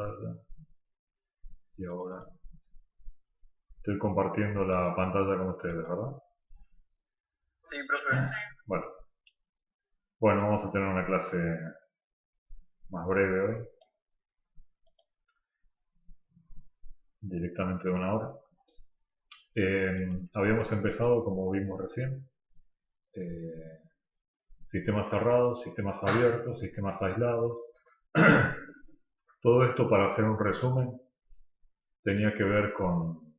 pantalla y ahora estoy compartiendo la pantalla con ustedes, ¿verdad? Sí, profe. Bueno, vamos a tener una clase más breve hoy, directamente de 1 hora. Habíamos empezado, como vimos recién, sistemas cerrados, sistemas abiertos, sistemas aislados. Todo esto, para hacer un resumen, tenía que ver con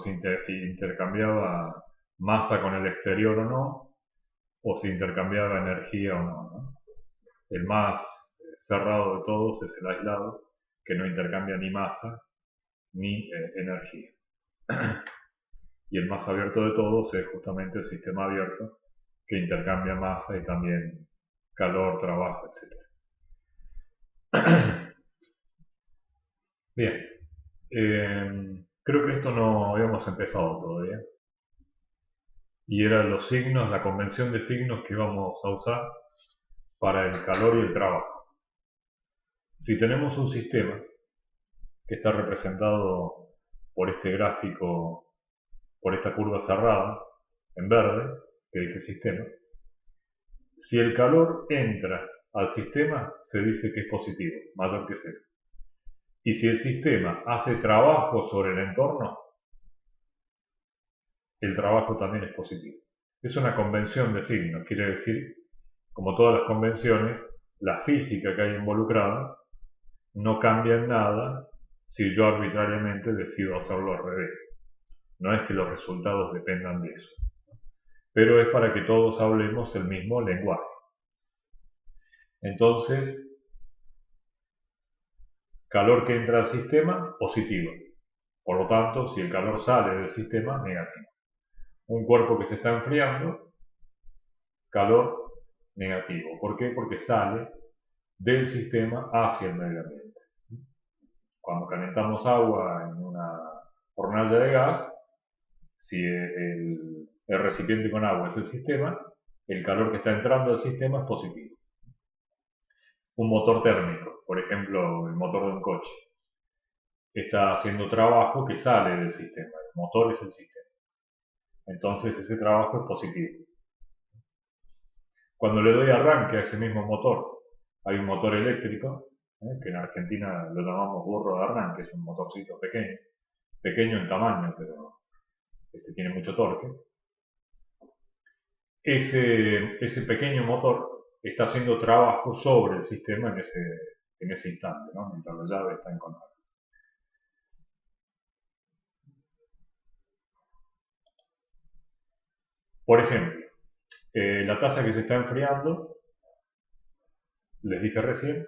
si intercambiaba masa con el exterior o no, o si intercambiaba energía o no, ¿no? El más cerrado de todos es el aislado, que no intercambia ni masa ni energía. Y el más abierto de todos es justamente el sistema abierto, que intercambia masa y también calor, trabajo, etc. Bien, creo que esto no habíamos empezado todavía. Y eran los signos, la convención de signos que vamos a usar para el calor y el trabajo. Si tenemos un sistema que está representado por este gráfico, por esta curva cerrada, en verde, que dice sistema, si el calor entra al sistema, se dice que es positivo, mayor que 0. Y si el sistema hace trabajo sobre el entorno, el trabajo también es positivo. Es una convención de signos, quiere decir, como todas las convenciones, la física que hay involucrada no cambia en nada si yo arbitrariamente decido hacerlo al revés. No es que los resultados dependan de eso, pero es para que todos hablemos el mismo lenguaje. Entonces, calor que entra al sistema, positivo. Por lo tanto, si el calor sale del sistema, negativo. Un cuerpo que se está enfriando, calor negativo. ¿Por qué? Porque sale del sistema hacia el medio ambiente. Cuando calentamos agua en una hornalla de gas, si el recipiente con agua es el sistema, el calor que está entrando al sistema es positivo. Un motor térmico, por ejemplo, el motor de un coche, está haciendo trabajo que sale del sistema. El motor es el sistema. Entonces ese trabajo es positivo. Cuando le doy arranque a ese mismo motor, hay un motor eléctrico, que en Argentina lo llamamos burro de arranque, es un motorcito pequeño, pequeño en tamaño, pero tiene mucho torque. Ese pequeño motor está haciendo trabajo sobre el sistema en ese instante, ¿no? Mientras la llave está en contacto. Por ejemplo, la taza que se está enfriando, les dije recién,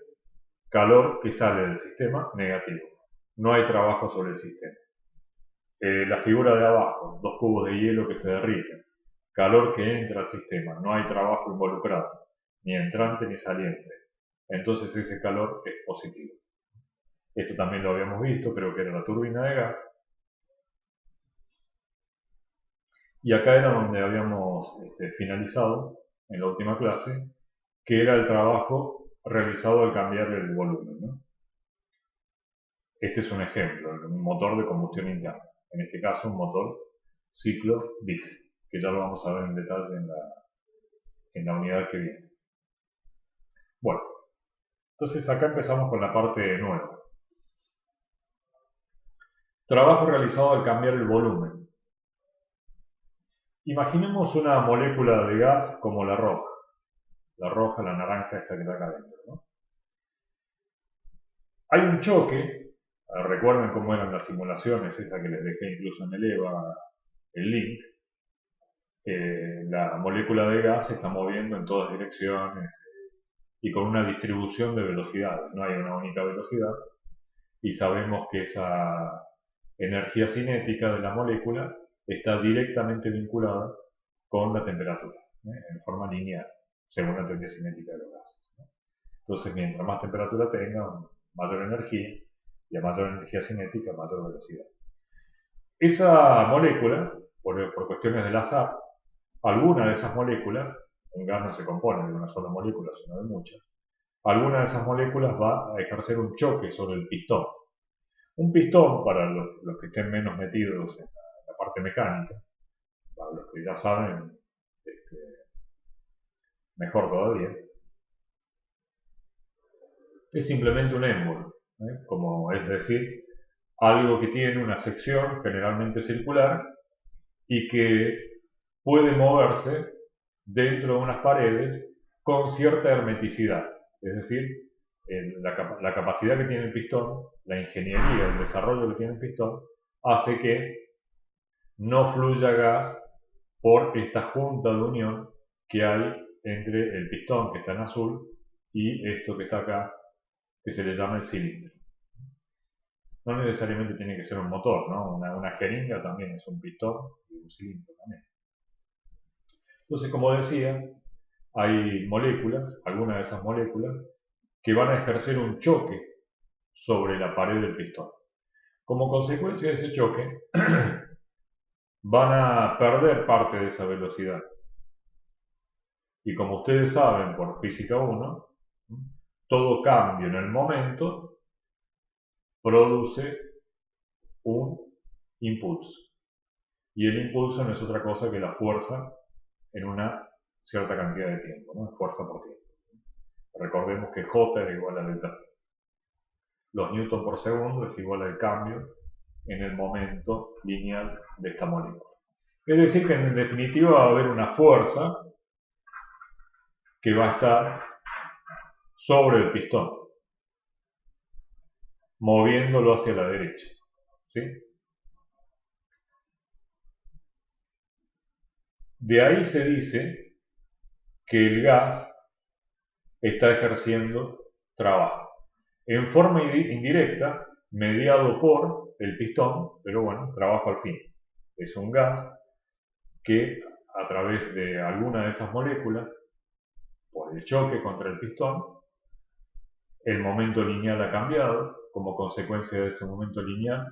calor que sale del sistema, negativo. No hay trabajo sobre el sistema. La figura de abajo, 2 cubos de hielo que se derriten. Calor que entra al sistema, no hay trabajo involucrado, ni entrante ni saliente. Entonces ese calor es positivo. Esto también lo habíamos visto, creo que era la turbina de gas. Y acá era donde habíamos finalizado en la última clase, que era el trabajo realizado al cambiar el volumen, ¿no? Este es un ejemplo, un motor de combustión interna. En este caso, un motor ciclo diésel, que ya lo vamos a ver en detalle en la unidad que viene. Bueno, entonces acá empezamos con la parte nueva. Trabajo realizado al cambiar el volumen. Imaginemos una molécula de gas como la roja, la naranja esta que está acá adentro, ¿no? Hay un choque, recuerden cómo eran las simulaciones, esa que les dejé incluso en el EVA, el link. La molécula de gas se está moviendo en todas direcciones y con una distribución de velocidades, no hay una única velocidad, y sabemos que esa energía cinética de la molécula está directamente vinculada con la temperatura, en forma lineal, según la teoría cinética de los gases. Entonces, mientras más temperatura tenga, mayor energía, y a mayor energía cinética, mayor velocidad. Esa molécula, por cuestiones del azar, alguna de esas moléculas, un gas no se compone de una sola molécula, sino de muchas, alguna de esas moléculas va a ejercer un choque sobre el pistón. Un pistón, para los que estén menos metidos en la parte mecánica, para los que ya saben, mejor todavía, es simplemente un émbolo, como es decir, algo que tiene una sección generalmente circular y que puede moverse dentro de unas paredes con cierta hermeticidad, es decir, la capacidad que tiene el pistón, la ingeniería, el desarrollo que tiene el pistón, hace que no fluya gas por esta junta de unión que hay entre el pistón, que está en azul, y esto que está acá, que se le llama el cilindro. No necesariamente tiene que ser un motor, ¿no? Una jeringa también es un pistón y un cilindro también. Entonces, como decía, hay moléculas, algunas de esas moléculas, que van a ejercer un choque sobre la pared del pistón. Como consecuencia de ese choque, van a perder parte de esa velocidad. Y como ustedes saben por física 1, todo cambio en el momento produce un impulso. Y el impulso no es otra cosa que la fuerza en una cierta cantidad de tiempo, ¿no? Fuerza por tiempo. Recordemos que J es igual a delta. Los newton por segundo es igual al cambio en el momento lineal de esta molécula. Es decir, que en definitiva va a haber una fuerza que va a estar sobre el pistón, moviéndolo hacia la derecha. ¿Sí? De ahí se dice que el gas está ejerciendo trabajo. En forma indirecta, mediado por el pistón, pero bueno, trabajo al fin. Es un gas que a través de alguna de esas moléculas, por el choque contra el pistón, el momento lineal ha cambiado. Como consecuencia de ese momento lineal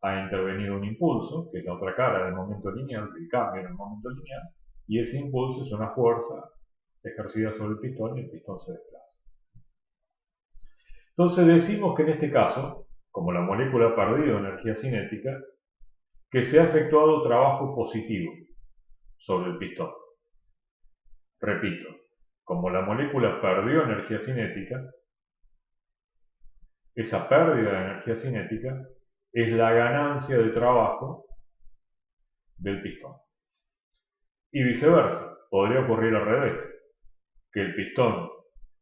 ha intervenido un impulso, que es la otra cara del momento lineal, el cambio en el momento lineal, y ese impulso es una fuerza ejercida sobre el pistón y el pistón se desplaza. Entonces decimos que en este caso, como la molécula ha perdido energía cinética, que se ha efectuado trabajo positivo sobre el pistón. Repito, como la molécula perdió energía cinética, esa pérdida de energía cinética es la ganancia de trabajo del pistón. Y viceversa, podría ocurrir al revés, que el pistón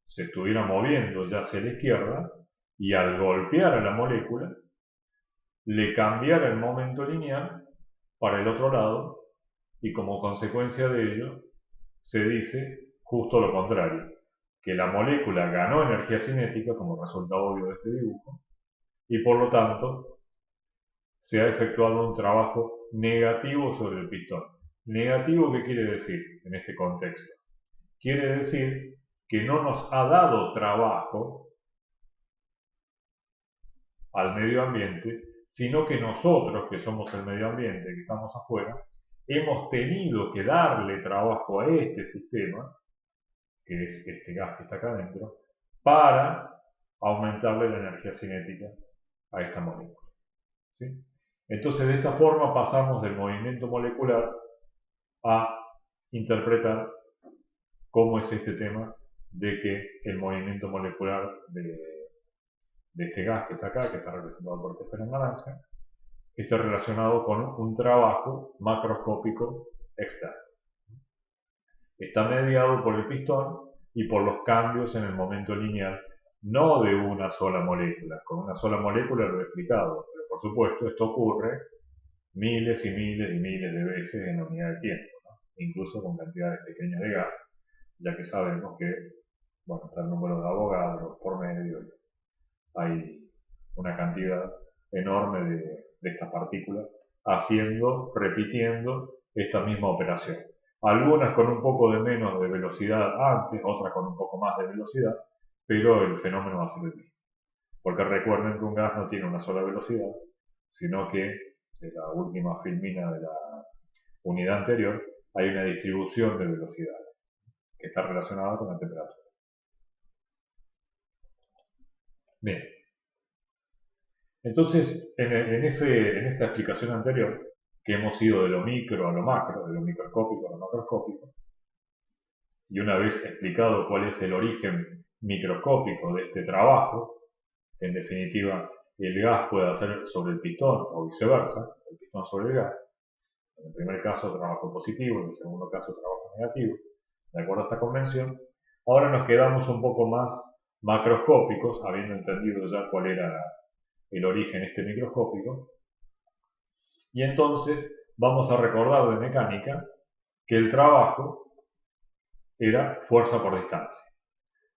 se estuviera moviendo ya hacia la izquierda y al golpear a la molécula le cambiara el momento lineal para el otro lado y como consecuencia de ello se dice justo lo contrario, que la molécula ganó energía cinética como resulta obvio de este dibujo y por lo tanto se ha efectuado un trabajo negativo sobre el pistón. ¿Negativo qué quiere decir en este contexto? Quiere decir que no nos ha dado trabajo al medio ambiente, sino que nosotros, que somos el medio ambiente, que estamos afuera, hemos tenido que darle trabajo a este sistema, que es este gas que está acá adentro, para aumentarle la energía cinética a esta molécula. ¿Sí? Entonces, de esta forma pasamos del movimiento molecular a interpretar cómo es este tema de que el movimiento molecular de este gas que está acá, que está representado por esta esfera naranja, está relacionado con un trabajo macroscópico externo. Está mediado por el pistón y por los cambios en el momento lineal, no de una sola molécula. Con una sola molécula lo he explicado, pero por supuesto esto ocurre miles y miles y miles de veces en la unidad de tiempo, ¿no? Incluso con cantidades pequeñas de gas, ya que sabemos que, bueno, está el número de Avogadro por medio, hay una cantidad enorme de estas partículas repitiendo esta misma operación. Algunas con un poco de menos de velocidad antes, otras con un poco más de velocidad, pero el fenómeno va a ser el mismo. Porque recuerden que un gas no tiene una sola velocidad, sino que en la última filmina de la unidad anterior hay una distribución de velocidades que está relacionada con la temperatura. Bien, entonces en esta explicación anterior, que hemos ido de lo micro a lo macro, de lo microscópico a lo macroscópico, y una vez explicado cuál es el origen microscópico de este trabajo, que en definitiva el gas puede hacer sobre el pistón o viceversa, el pistón sobre el gas, en el primer caso trabajo positivo, en el segundo caso trabajo negativo, de acuerdo a esta convención. Ahora nos quedamos un poco más macroscópicos, habiendo entendido ya cuál era el origen microscópico, y entonces vamos a recordar de mecánica que el trabajo era fuerza por distancia.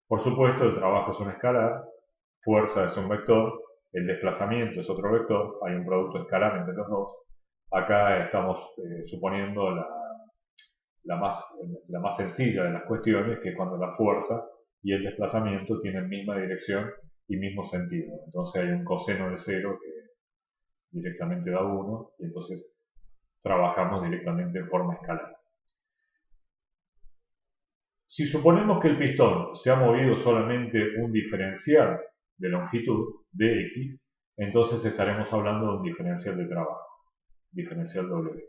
Por supuesto, el trabajo es un escalar, fuerza es un vector, el desplazamiento es otro vector, hay un producto escalar entre los dos. Acá estamos suponiendo la más sencilla de las cuestiones, que es cuando la fuerza y el desplazamiento tienen misma dirección y mismo sentido. Entonces hay un coseno de cero que directamente da 1 y entonces trabajamos directamente en forma escalar. Si suponemos que el pistón se ha movido solamente un diferencial de longitud, dx, entonces estaremos hablando de un diferencial de trabajo, diferencial W,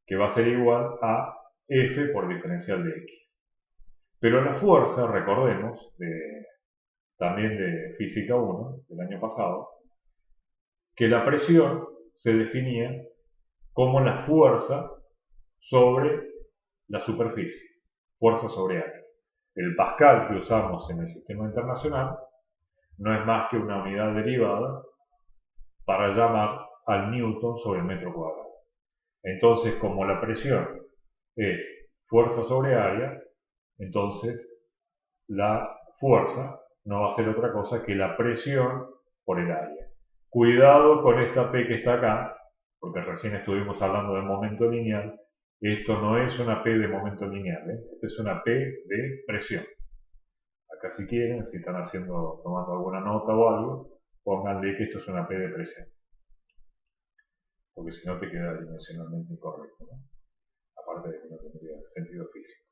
que va a ser igual a F por diferencial de X. Pero la fuerza, recordemos, también de Física 1, del año pasado, que la presión se definía como la fuerza sobre la superficie, fuerza sobre área. El pascal que usamos en el sistema internacional no es más que una unidad derivada para llamar al newton sobre el metro cuadrado. Entonces, como la presión es fuerza sobre área, entonces la fuerza no va a ser otra cosa que la presión por el área. Cuidado con esta P que está acá, porque recién estuvimos hablando de momento lineal. Esto no es una P de momento lineal, esto es una P de presión. Acá si quieren, si están tomando alguna nota o algo, pónganle que esto es una P de presión. Porque si no te queda dimensionalmente incorrecto, ¿no? Aparte de que no tendría sentido físico.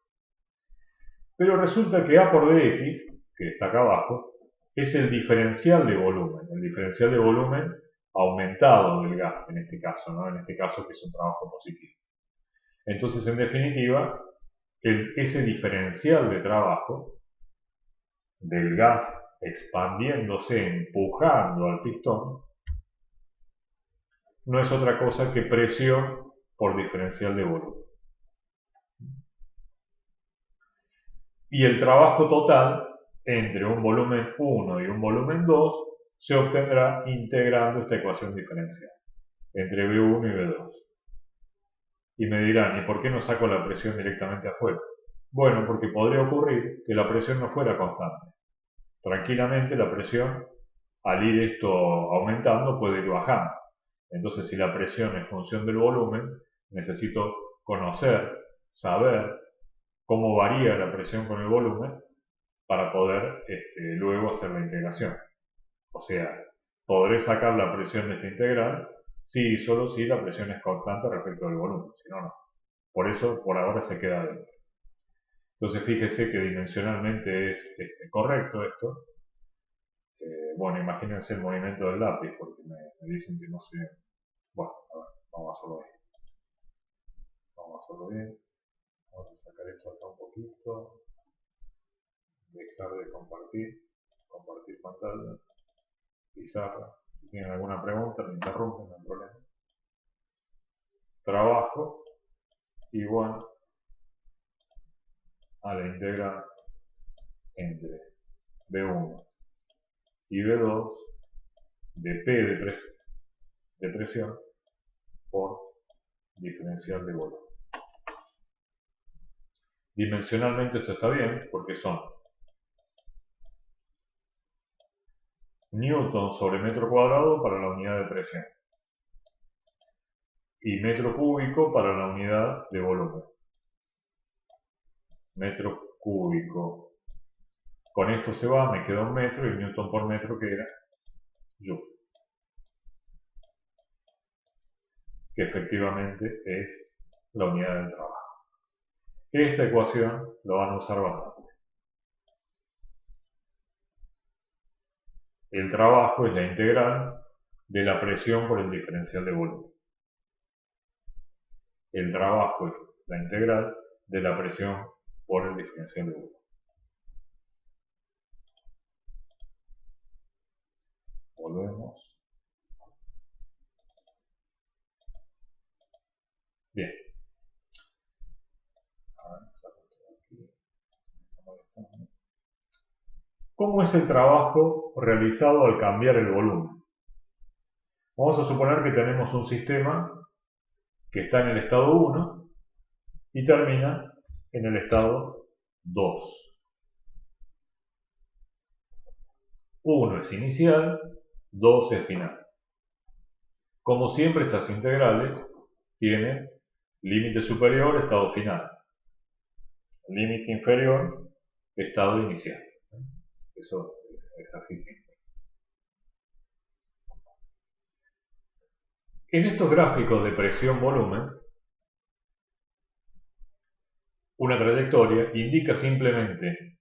Pero resulta que A por dx, que está acá abajo, es el diferencial de volumen aumentado del gas en este caso, ¿no? En este caso que es un trabajo positivo. Entonces, en definitiva, ese diferencial de trabajo del gas expandiéndose, empujando al pistón, no es otra cosa que presión por diferencial de volumen. Y el trabajo total entre un volumen 1 y un volumen 2 se obtendrá integrando esta ecuación diferencial entre V1 y V2. Y me dirán, ¿y por qué no saco la presión directamente afuera? Bueno, porque podría ocurrir que la presión no fuera constante. Tranquilamente la presión, al ir esto aumentando, puede ir bajando. Entonces, si la presión es función del volumen, necesito conocer, saber cómo varía la presión con el volumen para poder luego hacer la integración. O sea, podré sacar la presión de esta integral si y solo si la presión es constante respecto al volumen, si no, no. Por eso, por ahora se queda dentro. Entonces, fíjese que dimensionalmente es correcto esto. Bueno, imagínense el movimiento del lápiz, porque me dicen que no sé. Bueno, a ver, vamos a hacerlo bien. Vamos a hacerlo bien. Vamos a sacar esto acá un poquito. Dejar de compartir pantalla. Pizarra. Si tienen alguna pregunta, me interrumpen, no hay problema. Trabajo igual a la integral entre V1 y V2 de P de presión por diferencial de volumen. Dimensionalmente esto está bien porque son newton sobre metro cuadrado para la unidad de presión y metro cúbico para la unidad de volumen. Metro cúbico. Con esto se va, me queda un metro y el newton por metro que era joule. Que efectivamente es la unidad del trabajo. Esta ecuación lo van a usar bastante. el trabajo es la integral de la presión por el diferencial de volumen. El trabajo es la integral de la presión por el diferencial de volumen. Volvemos. Bien. ¿Cómo es el trabajo realizado al cambiar el volumen? Vamos a suponer que tenemos un sistema que está en el estado 1 y termina en el estado 2. 1 es inicial, 2 es final. Como siempre, estas integrales tienen límite superior, estado final. Límite inferior, estado inicial. Eso es así siempre. En estos gráficos de presión-volumen, una trayectoria indica simplemente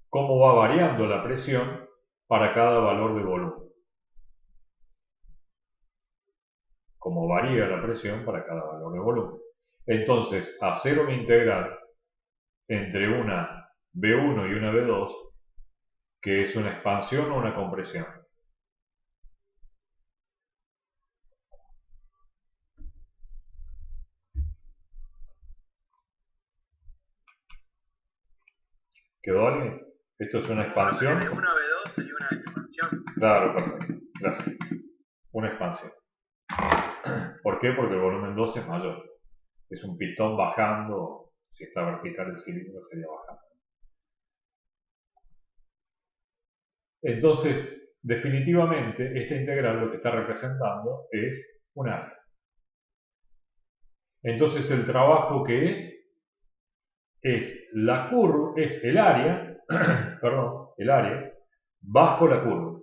cómo va variando la presión para cada valor de volumen. Cómo varía la presión para cada valor de volumen. Entonces, hacer una integral entre una V1 y una V2, que es una expansión o una compresión. ¿Quedó alguien? Esto es una expansión. De una V2 y una expansión. Claro, perfecto. Gracias. Una expansión. ¿Por qué? Porque el volumen 2 es mayor. Es un pistón bajando. Si está vertical el cilindro sería bajando. Entonces, definitivamente, esta integral lo que está representando es un área. Entonces, el trabajo que es la curva, es el área, perdón, el área bajo la curva,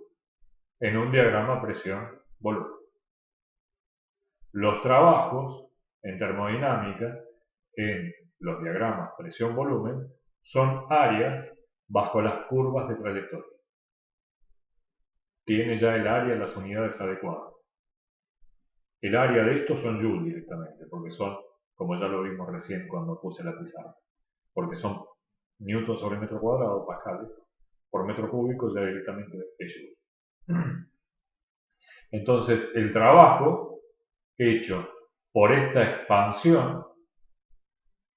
en un diagrama presión-volumen. Los trabajos en termodinámica, en los diagramas presión-volumen, son áreas bajo las curvas de trayectoria. Tiene ya el área las unidades adecuadas. El área de estos son joules directamente, porque son, como ya lo vimos recién cuando puse la pizarra, porque son newton sobre metro cuadrado, pascales, por metro cúbico ya directamente es joule. Entonces, el trabajo hecho por esta expansión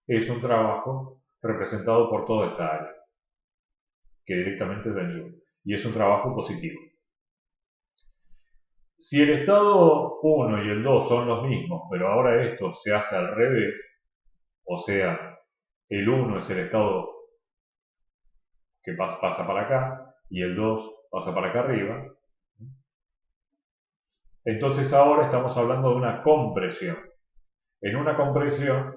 es un trabajo representado por toda esta área, que directamente es en joule, y es un trabajo positivo. Si el estado 1 y el 2 son los mismos, pero ahora esto se hace al revés, o sea, el 1 es el estado que pasa para acá y el 2 pasa para acá arriba, entonces ahora estamos hablando de una compresión. En una compresión,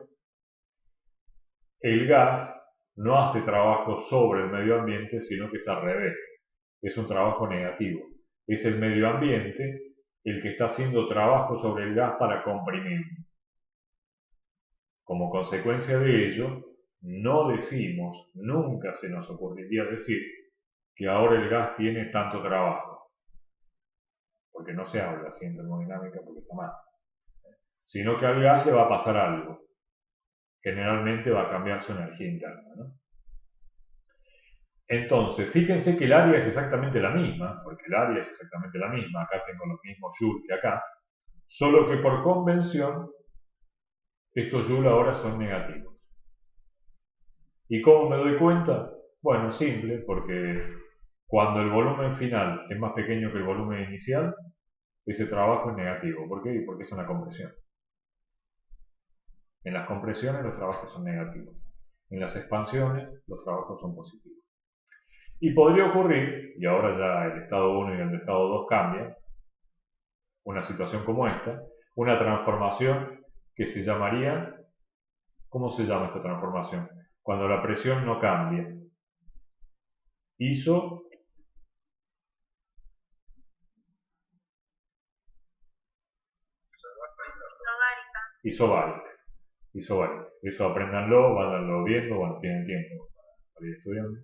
el gas no hace trabajo sobre el medio ambiente, sino que es al revés. Es un trabajo negativo. Es el medio ambiente el que está haciendo trabajo sobre el gas para comprimirlo. Como consecuencia de ello, no decimos, nunca se nos ocurriría decir que ahora el gas tiene tanto trabajo, porque no se habla así en termodinámica porque está mal, sino que al gas le va a pasar algo. Generalmente va a cambiar su energía interna, ¿no? Entonces, fíjense que el área es exactamente la misma, porque el área es exactamente la misma, acá tengo los mismos joules que acá, solo que por convención estos joules ahora son negativos. ¿Y cómo me doy cuenta? Bueno, simple, porque cuando el volumen final es más pequeño que el volumen inicial, ese trabajo es negativo. ¿Por qué? Porque es una compresión. En las compresiones los trabajos son negativos. En las expansiones los trabajos son positivos. Y podría ocurrir, y ahora ya el estado 1 y el estado 2 cambian, una situación como esta, una transformación que se llamaría, ¿cómo se llama esta transformación? Cuando la presión no cambia. Isobárica. Eso apréndanlo, váyanlo viendo, bueno, tienen tiempo para ir estudiando.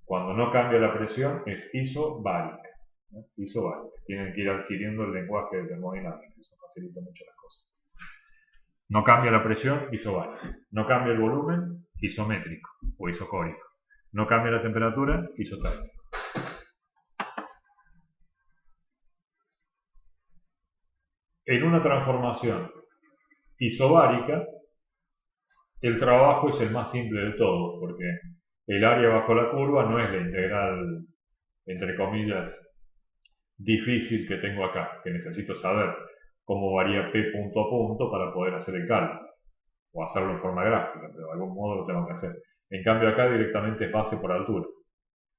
Cuando no cambia la presión es isobárica, ¿no? Isobárica. Tienen que ir adquiriendo el lenguaje de termodinámica, eso facilita mucho las cosas. No cambia la presión, isobárica. No cambia el volumen, isométrico o isocórico. No cambia la temperatura, isotérmico. En una transformación isobárica, el trabajo es el más simple de todos, porque el área bajo la curva no es la integral, entre comillas, difícil que tengo acá, que necesito saber cómo varía P punto a punto para poder hacer el cálculo, o hacerlo en forma gráfica, pero de algún modo lo tengo que hacer. En cambio acá directamente es base por altura.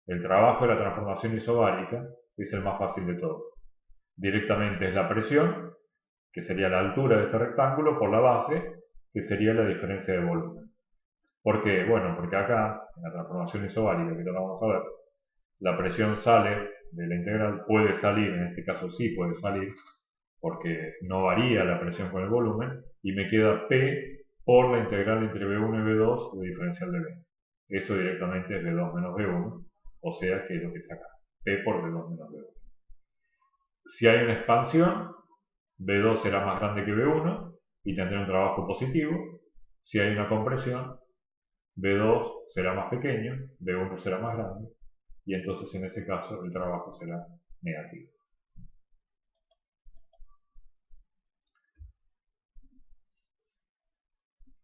El trabajo de la transformación isobárica es el más fácil de todos. Directamente es la presión, que sería la altura de este rectángulo, por la base, que sería la diferencia de volumen. ¿Por qué? Bueno, porque acá, en la transformación isobárica, que ya lo vamos a ver, la presión sale de la integral, puede salir, en este caso sí puede salir, porque no varía la presión con el volumen, y me queda P por la integral entre B1 y B2 de diferencial de B. Eso directamente es B2 menos B1, o sea que es lo que está acá, P por B2 menos B1. Si hay una expansión, B2 será más grande que B1 y tendré un trabajo positivo. Si hay una compresión, B2 será más pequeño, B1 será más grande, y entonces en ese caso el trabajo será negativo.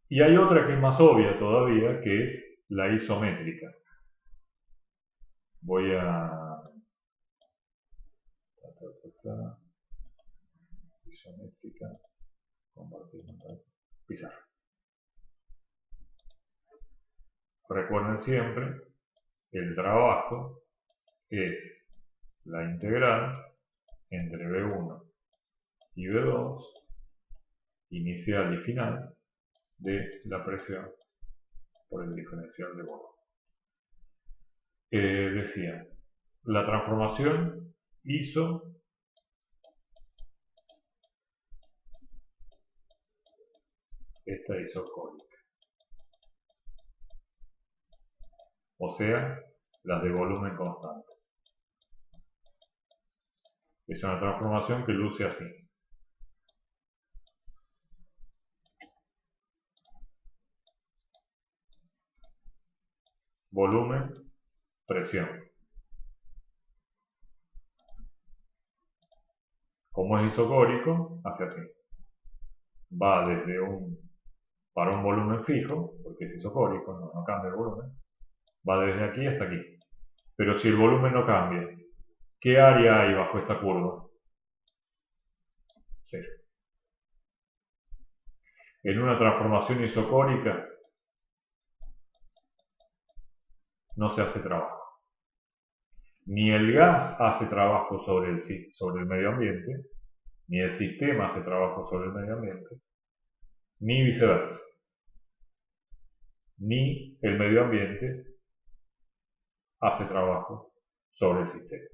Y hay otra que es más obvia todavía, que es la isométrica. Voy a... Isométrica, compartir pizarra. Recuerden siempre, el trabajo es la integral entre B1 y B2, inicial y final, de la presión por el diferencial de volumen. Decía, la transformación iso esta isocórica, o sea, las de volumen constante. Es una transformación que luce así. Volumen, presión. Como es isocórico, hace así. Va desde para un volumen fijo, porque es isocórico, no cambia el volumen, va desde aquí hasta aquí. Pero si el volumen no cambia, ¿qué área hay bajo esta curva? Cero. En una transformación isocórica no se hace trabajo. Ni el gas hace trabajo sobre el medio ambiente, ni el sistema hace trabajo sobre el medio ambiente, ni viceversa. Ni el medio ambiente hace trabajo sobre el sistema.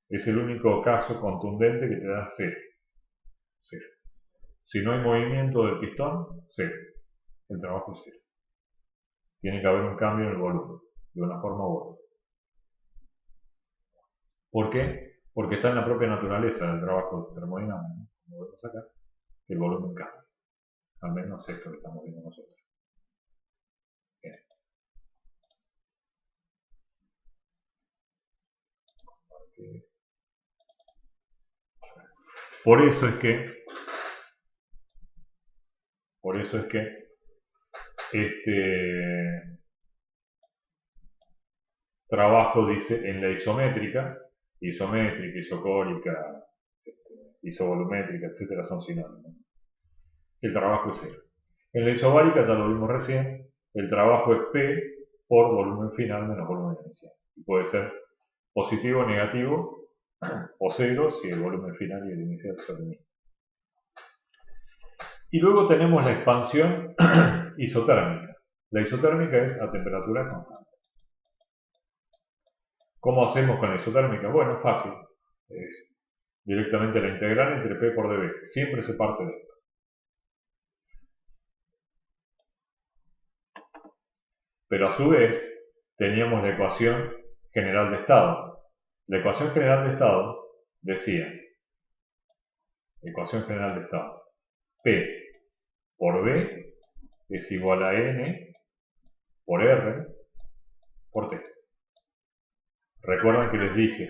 Es el único caso contundente que te da cero. Cero. Si no hay movimiento del pistón, cero. El trabajo es cero. Tiene que haber un cambio en el volumen, de una forma u otra. ¿Por qué? Porque está en la propia naturaleza del trabajo termodinámico, como vemos acá, que el volumen cambia. Al menos esto que estamos viendo nosotros. Bien. Por eso es que este trabajo dice en la isométrica, isocórica, isovolumétrica, etcétera, son sinónimos. El trabajo es cero. En la isobárica, ya lo vimos recién, el trabajo es P por volumen final menos volumen inicial. Y puede ser positivo, negativo o cero si el volumen final y el inicial son el mismo. Y luego tenemos la expansión isotérmica. La isotérmica es a temperatura constante. ¿Cómo hacemos con la isotérmica? Bueno, fácil. Es directamente la integral entre P por dB. Siempre se parte de esto. Pero a su vez, teníamos la ecuación general de estado. La ecuación general de estado decía, ecuación general de estado, P por B es igual a N por R por T. Recuerdan que les dije,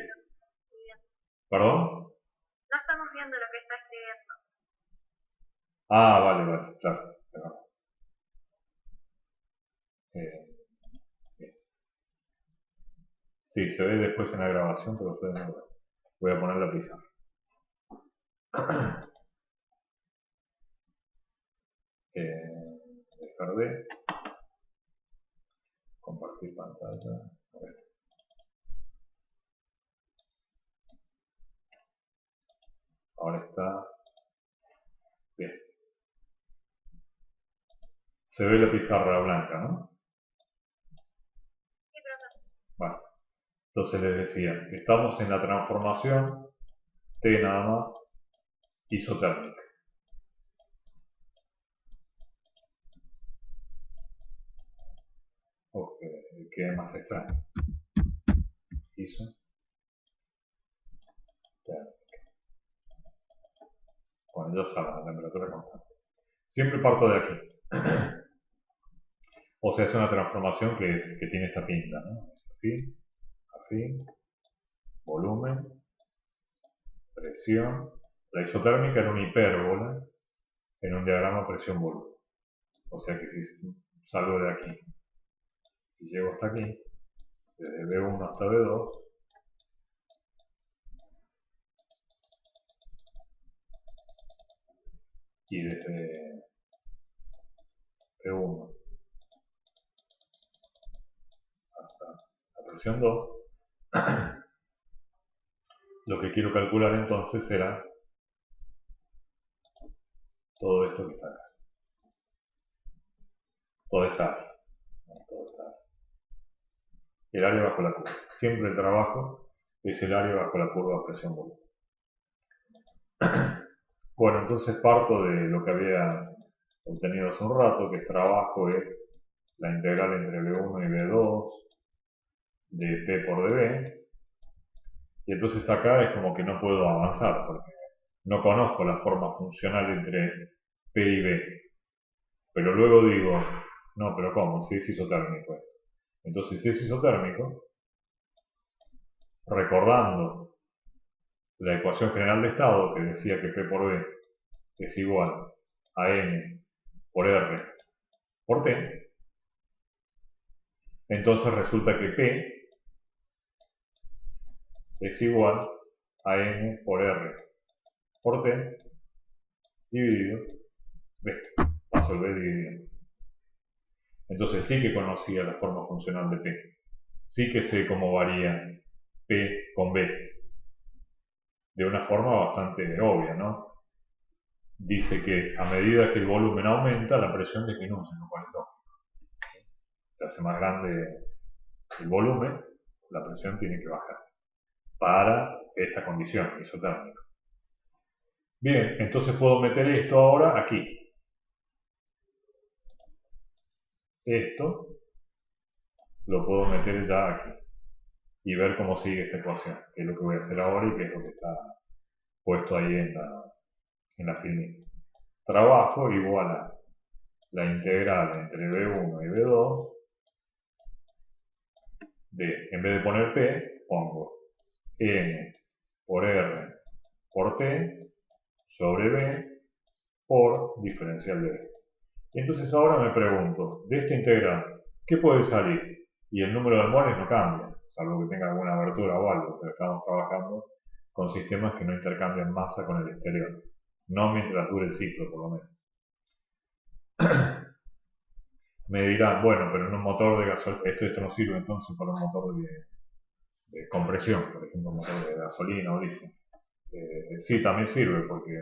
¿perdón? No estamos viendo lo que está escribiendo. Ah, vale, claro. Sí, se ve después en la grabación, pero ustedes no lo ven. Voy a poner la pizarra. Descargué. Compartir pantalla. A ver. Ahora está bien. Se ve la pizarra blanca, ¿no? Sí, profesor. Vale. Entonces les decía, estamos en la transformación T nada más isotérmica. Ok, ¿qué más extraño? Isotérmica. Bueno, ya saben, la temperatura constante. Siempre parto de aquí. O sea, es una transformación que tiene esta pinta, ¿no? Es así, así, volumen, presión. La isotérmica era una hipérbola en un diagrama presión-volumen. O sea que si salgo de aquí y llego hasta aquí, desde B1 hasta B2, y desde B1 hasta la presión 2, lo que quiero calcular entonces será todo esto que está acá. Toda esa área. El área bajo la curva. Siempre el trabajo es el área bajo la curva presión-volumen. Bueno, entonces parto de lo que había obtenido hace un rato, que el trabajo es la integral entre B1 y B2 de P por dB. Y entonces acá es como que no puedo avanzar, porque no conozco la forma funcional entre P y B. Pero luego digo, no, pero ¿cómo? Si es isotérmico. Entonces, si es isotérmico, recordando la ecuación general de estado que decía que P por B es igual a N por R por T, entonces resulta que P es igual a N por R por T dividido B. Paso el B dividido. Entonces sí que conocía la forma funcional de P. Sí que sé cómo varía P con B. De una forma bastante obvia, ¿no? Dice que a medida que el volumen aumenta, la presión disminuye, lo cual es lógico. Se hace más grande el volumen, la presión tiene que bajar para esta condición isotérmica. Bien, entonces puedo meter esto ahora aquí. Esto lo puedo meter ya aquí y ver cómo sigue esta ecuación, que es lo que voy a hacer ahora y que es lo que está puesto ahí en la filmita. Trabajo igual a la integral entre B1 y B2 de, en vez de poner P, pongo N por R por T sobre B por diferencial de B. Y entonces ahora me pregunto, de esta integral, ¿qué puede salir? Y el número de moles no cambia, salvo que tenga alguna abertura o algo, pero estamos trabajando con sistemas que no intercambian masa con el exterior. No mientras dure el ciclo, por lo menos. Me dirán, bueno, pero en un motor de gasolina, esto no sirve entonces para un motor de compresión, por ejemplo, un motor de gasolina o diésel. Sí, también sirve porque,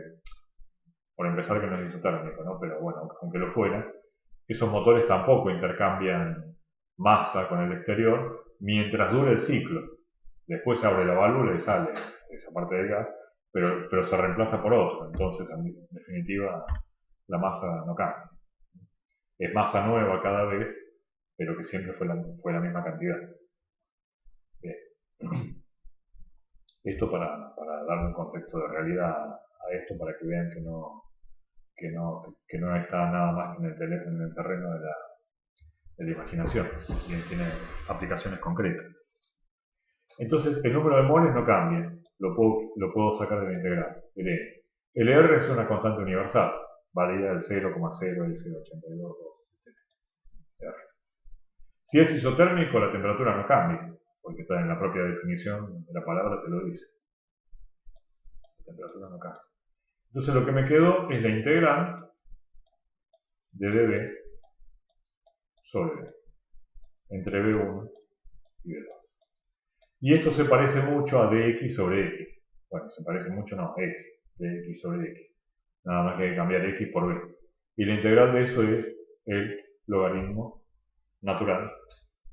por empezar, que no es isotérmico, ¿no? Pero bueno, aunque lo fuera, esos motores tampoco intercambian masa con el exterior mientras dure el ciclo. Después se abre la válvula y sale esa parte del gas, pero se reemplaza por otro. Entonces, en definitiva, la masa no cambia. Es masa nueva cada vez pero que siempre fue la misma cantidad. Bien. Esto para dar un contexto de realidad a esto, para que vean que no está nada más que en el terreno de la imaginación, y tiene aplicaciones concretas. Entonces, el número de moles no cambia, lo puedo sacar de la integral. El R es una constante universal, válida del 0,0, el 0,82, etc. Si es isotérmico, la temperatura no cambia, porque está en la propia definición de la palabra, te lo dice. La temperatura no cambia. Entonces lo que me quedó es la integral de dB sobre B, entre B1 y B2. Y esto se parece mucho a dx sobre x. Bueno, se parece mucho, no, es dx sobre x. Nada más que hay que cambiar x por b. Y la integral de eso es el logaritmo natural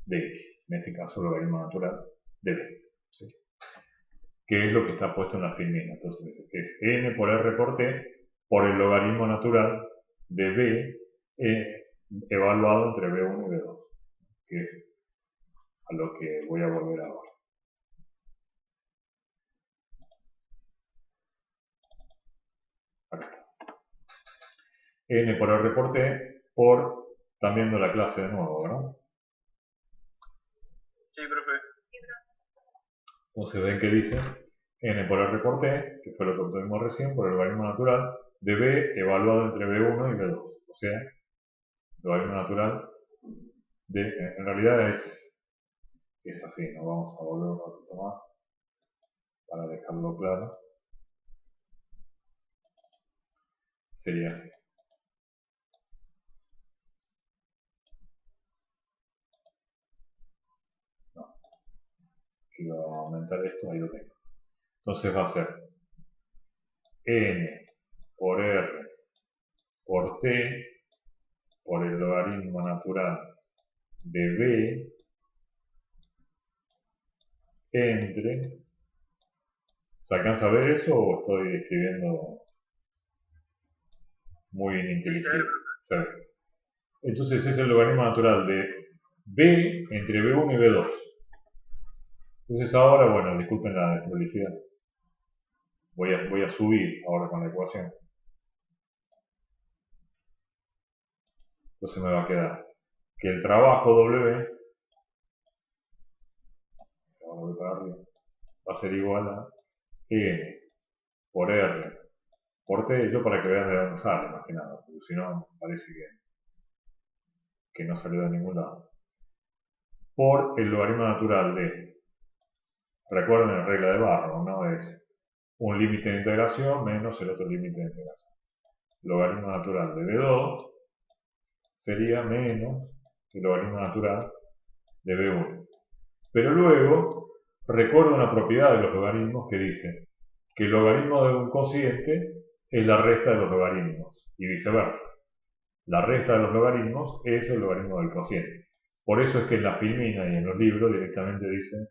de x. En este caso, logaritmo natural de b. ¿Sí? Que es lo que está puesto en la filmina. Entonces, es n por r por t por el logaritmo natural de b evaluado entre b1 y b2. Que es a lo que voy a volver ahora. N por R por T por, están viendo la clase de nuevo, ¿verdad? Sí, profe. Entonces ven que dice N por R por T, que fue lo que obtuvimos recién, por el logaritmo natural de B evaluado entre B1 y B2. O sea, el logaritmo natural de, en realidad es así, nos vamos a volver un ratito más para dejarlo claro. Sería así. No. Quiero aumentar esto, ahí lo tengo. Entonces va a ser N por R por T por el logaritmo natural de B entre... ¿Se alcanza a ver eso o estoy escribiendo muy ininteligible? Sí. Entonces es el logaritmo natural de B entre B1 y B2. Entonces ahora, bueno, disculpen la desprolijidad. Voy a subir ahora con la ecuación. Entonces me va a quedar que el trabajo W, va a ser igual a N por R por T, yo para que vean de dónde sale, más que nada, porque si no parece que no salió de ningún lado. Por el logaritmo natural de, recuerden la regla de Barrow, ¿no? Es un límite de integración menos el otro límite de integración. Logaritmo natural de B2 sería menos el logaritmo natural de B1. Pero luego, recuerdo una propiedad de los logaritmos que dice que el logaritmo de un cociente es la resta de los logaritmos y viceversa. La resta de los logaritmos es el logaritmo del cociente. Por eso es que en la filmina y en los libros directamente dicen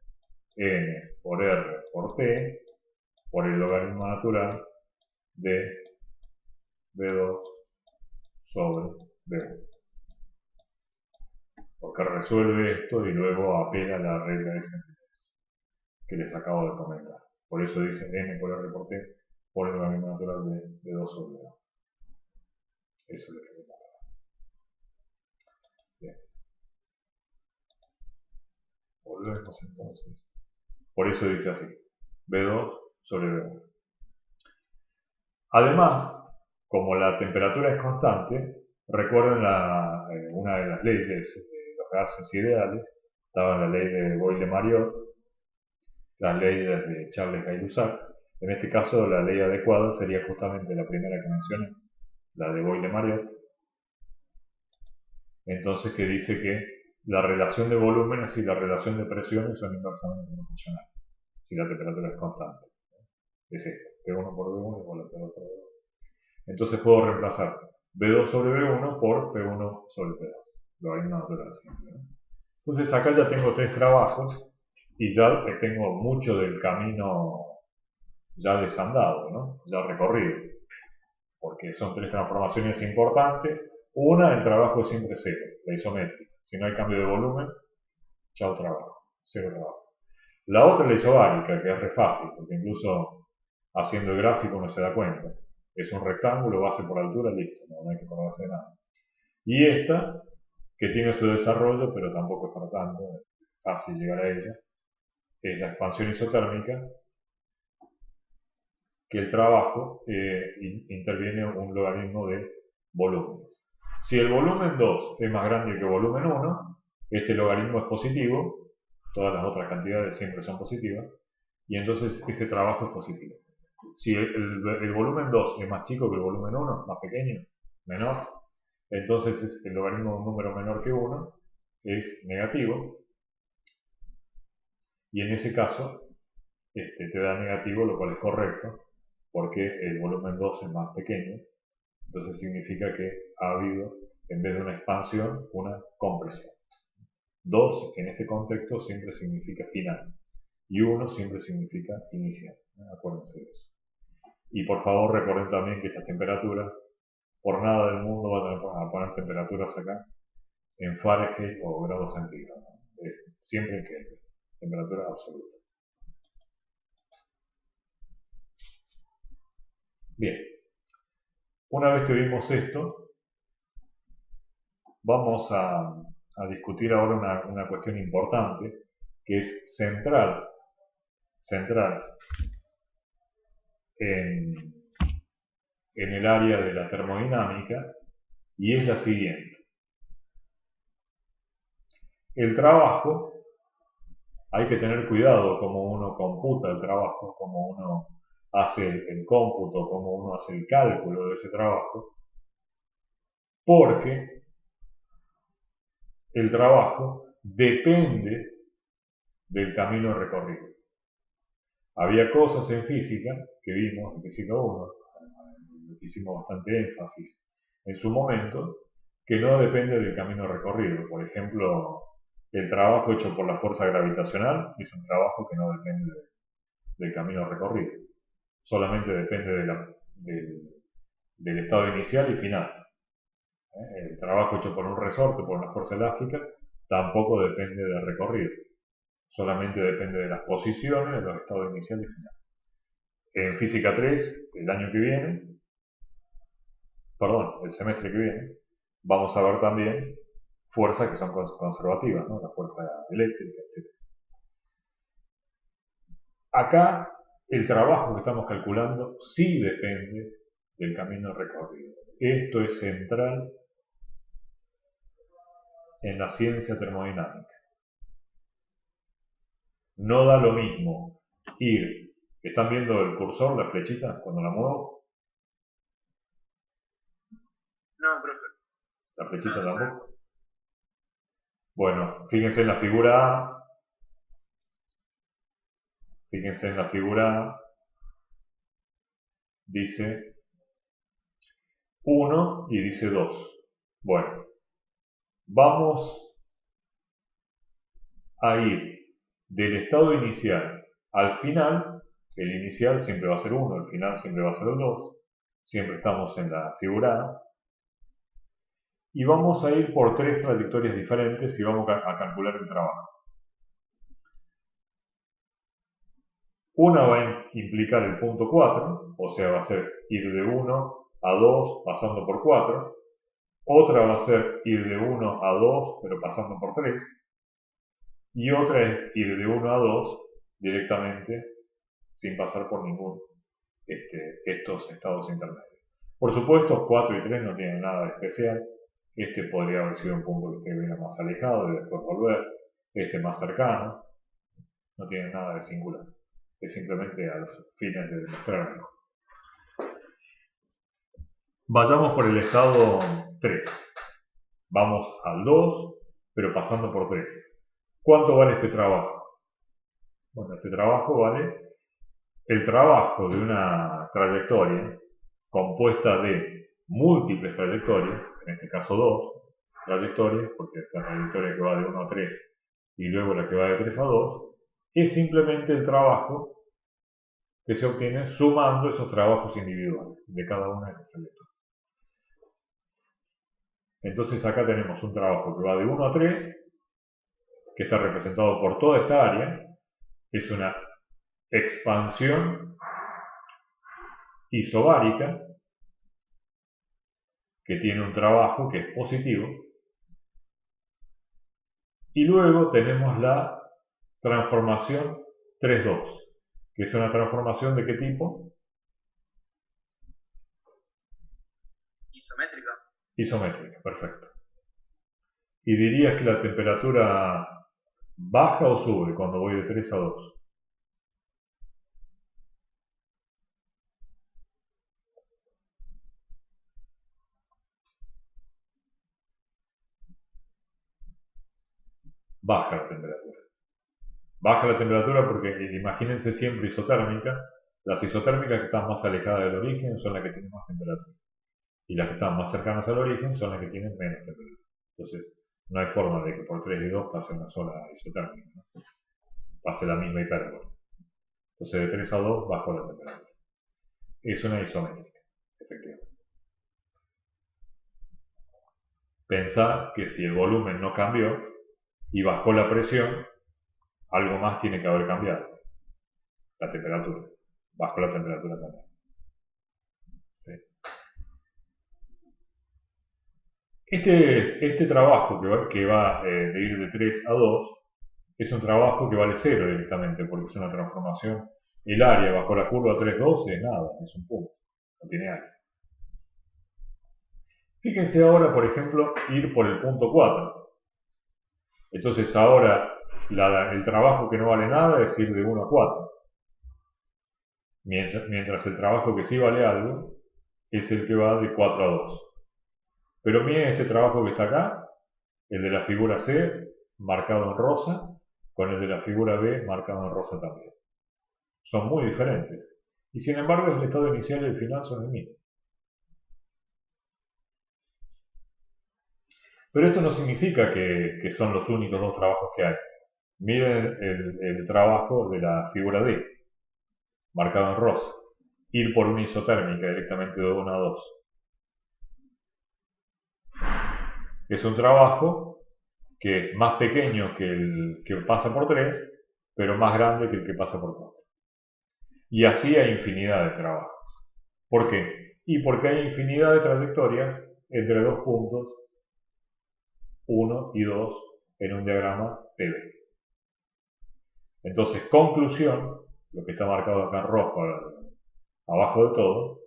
n por r por t por el logaritmo natural de b2 sobre b1. Porque resuelve esto y luego apela a la regla esa que les acabo de comentar. Por eso dice n por r por t por el logaritmo natural de b2 sobre b1. Eso es lo que me pasa. Bien. Volvemos entonces. Por eso dice así, B2 sobre B1. Además, como la temperatura es constante, recuerden una de las leyes de los gases ideales, estaba la ley de Boyle-Mariotte, las leyes de Charles Gay-Lussac. En este caso, la ley adecuada sería justamente la primera que mencioné, la de Boyle-Mariotte. Entonces, que dice que la relación de volúmenes y la relación de presiones son inversamente proporcionales, si la temperatura es constante. Es esto, P1 por B1 igual a P2 por B2. Entonces puedo reemplazar B2 sobre B1 por P1 sobre P2. Logaritmo natural siempre, ¿no? Entonces acá ya tengo tres trabajos y ya tengo mucho del camino ya desandado, ¿no? Ya recorrido. Porque son tres transformaciones importantes. Una, el trabajo es siempre cero, la isométrica. Si no hay cambio de volumen, chao trabajo, cero trabajo. La otra es la isobárica, que es re fácil, porque incluso haciendo el gráfico uno se da cuenta. Es un rectángulo, base por altura, listo, no hay que acordarse de nada. Y esta, que tiene su desarrollo, pero tampoco es para tanto, es fácil llegar a ella, es la expansión isotérmica, que el trabajo interviene un logaritmo de volúmenes. Si el volumen 2 es más grande que el volumen 1, este logaritmo es positivo, todas las otras cantidades siempre son positivas, y entonces ese trabajo es positivo. Si el volumen 2 es más chico que el volumen 1, más pequeño, menor, entonces el logaritmo de un número menor que 1 es negativo, y en ese caso te da negativo, lo cual es correcto, porque el volumen 2 es más pequeño, entonces significa que ha habido, en vez de una expansión, una compresión. 2 en este contexto siempre significa final, y 1 siempre significa inicial. Acuérdense de eso. Y por favor recuerden también que estas temperaturas, por nada del mundo van a poner temperaturas acá en Fahrenheit o grados centígrados. Es siempre en Kelvin, temperatura absoluta. Bien, una vez que vimos esto, vamos a discutir ahora una cuestión importante que es central en el área de la termodinámica, y es la siguiente. El trabajo, hay que tener cuidado cómo uno computa el trabajo, cómo uno hace el cómputo, cómo uno hace el cálculo de ese trabajo, porque el trabajo depende del camino recorrido. Había cosas en física que vimos en física 1, que hicimos bastante énfasis en su momento, que no depende del camino recorrido. Por ejemplo, el trabajo hecho por la fuerza gravitacional es un trabajo que no depende del camino recorrido. Solamente depende del estado inicial y final. El trabajo hecho por un resorte, por una fuerza elástica, tampoco depende del recorrido. Solamente depende de las posiciones, de los estados inicial y final. En física 3, el año que viene, perdón, el semestre que viene, vamos a ver también fuerzas que son conservativas, ¿no? La fuerza eléctrica, etc. Acá el trabajo que estamos calculando sí depende del camino recorrido. Esto es central en la ciencia termodinámica. No da lo mismo ir. ¿Están viendo el cursor, la flechita, cuando la muevo? No, profe. La flechita tampoco. Bueno, fíjense en la figura A. Fíjense en la figura A. Dice 1 y dice 2. Bueno, vamos a ir del estado inicial al final. El inicial siempre va a ser 1, el final siempre va a ser 2. Siempre estamos en la figura A. Y vamos a ir por 3 trayectorias diferentes y vamos a calcular el trabajo. Una va a implicar el punto 4, o sea, va a ser ir de 1 a 2 pasando por 4. Otra va a ser ir de 1 a 2, pero pasando por 3. Y otra es ir de 1 a 2 directamente sin pasar por ningún estos estados intermedios. Por supuesto, 4 y 3 no tienen nada de especial. Este podría haber sido un punto que usted viene más alejado y después volver. Este más cercano. No tiene nada de singular. Es simplemente a los fines de demostrar algo. Vayamos por el estado 3. Vamos al 2, pero pasando por 3. ¿Cuánto vale este trabajo? Bueno, este trabajo vale el trabajo de una trayectoria compuesta de múltiples trayectorias, en este caso 2 trayectorias, porque es la trayectoria que va de 1 a 3 y luego la que va de 3 a 2, es simplemente el trabajo que se obtiene sumando esos trabajos individuales de cada una de esas trayectorias. Entonces acá tenemos un trabajo que va de 1 a 3, que está representado por toda esta área. Es una expansión isobárica que tiene un trabajo que es positivo. Y luego tenemos la transformación 3,2, que es una transformación ¿de qué tipo? Isométrica. Isométrica, perfecto. ¿Y dirías que la temperatura baja o sube cuando voy de 3 a 2? Baja la temperatura. Baja la temperatura porque imagínense siempre isotérmicas. Las isotérmicas que están más alejadas del origen son las que tienen más temperatura. Y las que están más cercanas al origen son las que tienen menos temperatura. Entonces, no hay forma de que por 3 y 2 pase una sola isotérmica, ¿no? Pase la misma hipérbola. Entonces, de 3 a 2 bajó la temperatura. Es una isométrica, efectivamente. Pensá que si el volumen no cambió y bajó la presión, algo más tiene que haber cambiado. La temperatura. Bajó la temperatura también. ¿Sí? Este trabajo que va de ir de 3 a 2 es un trabajo que vale 0 directamente, porque es una transformación. El área bajo la curva 3,2 es nada, es un punto, no tiene área. Fíjense ahora, por ejemplo, ir por el punto 4. Entonces ahora el trabajo que no vale nada es ir de 1 a 4. Mientras el trabajo que sí vale algo es el que va de 4 a 2. Pero miren este trabajo que está acá, el de la figura C, marcado en rosa, con el de la figura B, marcado en rosa también. Son muy diferentes. Y sin embargo, el estado inicial y el final son el mismo. Pero esto no significa que son los únicos dos trabajos que hay. Miren el trabajo de la figura D, marcado en rosa. Ir por una isotérmica directamente de 1 a 2. Es un trabajo que es más pequeño que el que pasa por 3, pero más grande que el que pasa por 4. Y así hay infinidad de trabajos. ¿Por qué? Y porque hay infinidad de trayectorias entre dos puntos 1 y 2 en un diagrama TB. Entonces, conclusión, lo que está marcado acá en rojo abajo de todo,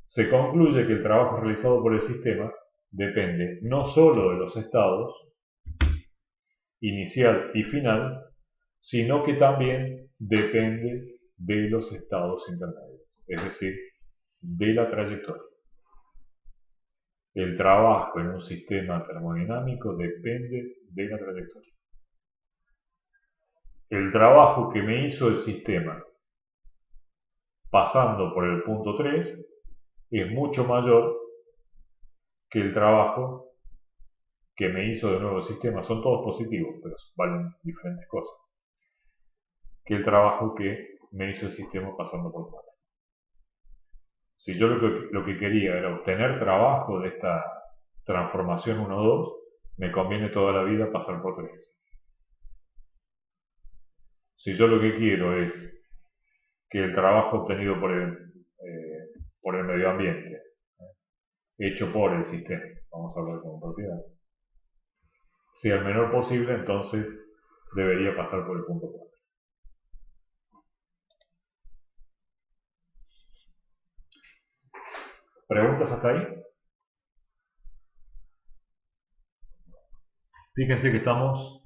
se concluye que el trabajo realizado por el sistema depende no solo de los estados inicial y final, sino que también depende de los estados intermedios, es decir, de la trayectoria. El trabajo en un sistema termodinámico depende de la trayectoria. El trabajo que me hizo el sistema pasando por el punto 3 es mucho mayor que el trabajo que me hizo de nuevo el sistema. Son todos positivos, pero valen diferentes cosas. Que el trabajo que me hizo el sistema pasando por 4. Si yo lo que quería era obtener trabajo de esta transformación 1-2, me conviene toda la vida pasar por 3. Si yo lo que quiero es que el trabajo obtenido por el medio ambiente, hecho por el sistema, vamos a hablar con propiedad, sea el menor posible, entonces debería pasar por el punto 4. ¿Preguntas hasta ahí? Fíjense que estamos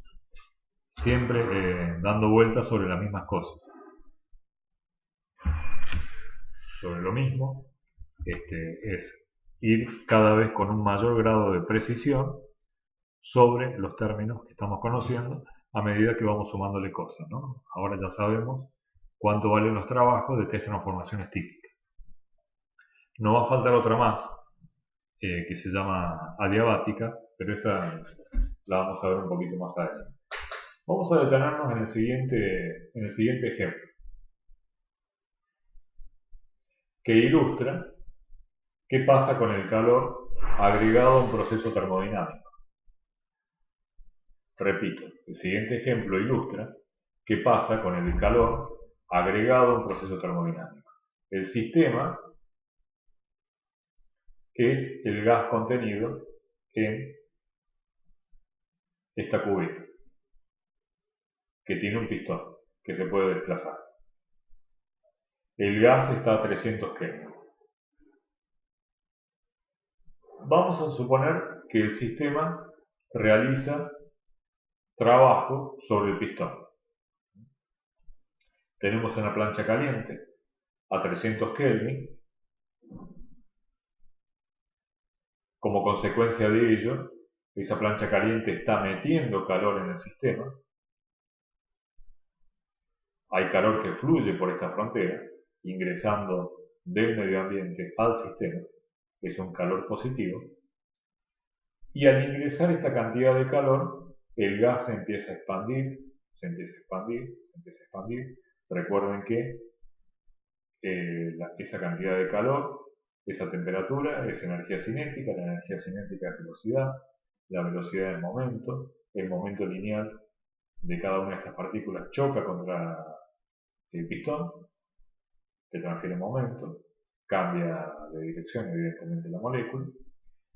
siempre dando vueltas sobre las mismas cosas. Sobre lo mismo, es ir cada vez con un mayor grado de precisión sobre los términos que estamos conociendo a medida que vamos sumándole cosas, ¿no? Ahora ya sabemos cuánto valen los trabajos de tres transformaciones típicas. No va a faltar otra más, que se llama adiabática, pero esa la vamos a ver un poquito más adelante. Vamos a detenernos en el siguiente ejemplo, que ilustra qué pasa con el calor agregado a un proceso termodinámico. Repito, el siguiente ejemplo ilustra qué pasa con el calor agregado a un proceso termodinámico. El sistema es el gas contenido en esta cubeta, que tiene un pistón que se puede desplazar. El gas está a 300 Kelvin. Vamos a suponer que el sistema realiza trabajo sobre el pistón. Tenemos una plancha caliente a 300 Kelvin. Como consecuencia de ello, esa plancha caliente está metiendo calor en el sistema. Hay calor que fluye por esta frontera, ingresando del medio ambiente al sistema. Es un calor positivo. Y al ingresar esta cantidad de calor, el gas se empieza a expandir, se empieza a expandir, se empieza a expandir. Recuerden que esa cantidad de calor, esa temperatura, es energía cinética. La energía cinética es velocidad, la velocidad es momento, el momento lineal de cada una de estas partículas choca contra el pistón, que transfiere momento, cambia de dirección evidentemente la molécula.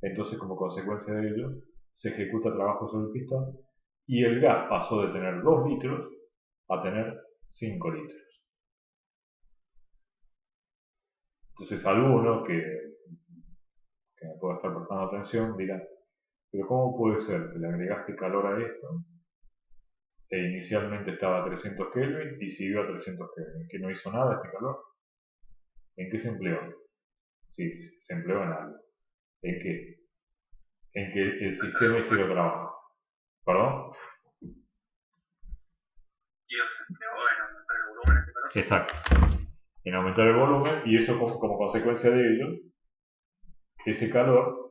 Entonces, como consecuencia de ello, se ejecuta trabajo sobre el pistón y el gas pasó de tener 2 litros a tener 5 litros. Entonces, alguno que me pueda estar prestando atención dirá, pero ¿cómo puede ser que le agregaste calor a esto e inicialmente estaba a 300 Kelvin y siguió a 300 Kelvin? ¿Que no hizo nada este calor? ¿En qué se empleó? Sí, se empleó en algo. ¿En qué? En que el sistema hiciera trabajo. ¿Perdón? Y se empleó en aumentar el volumen de este calor. Exacto. En aumentar el volumen, y eso como consecuencia de ello, ese calor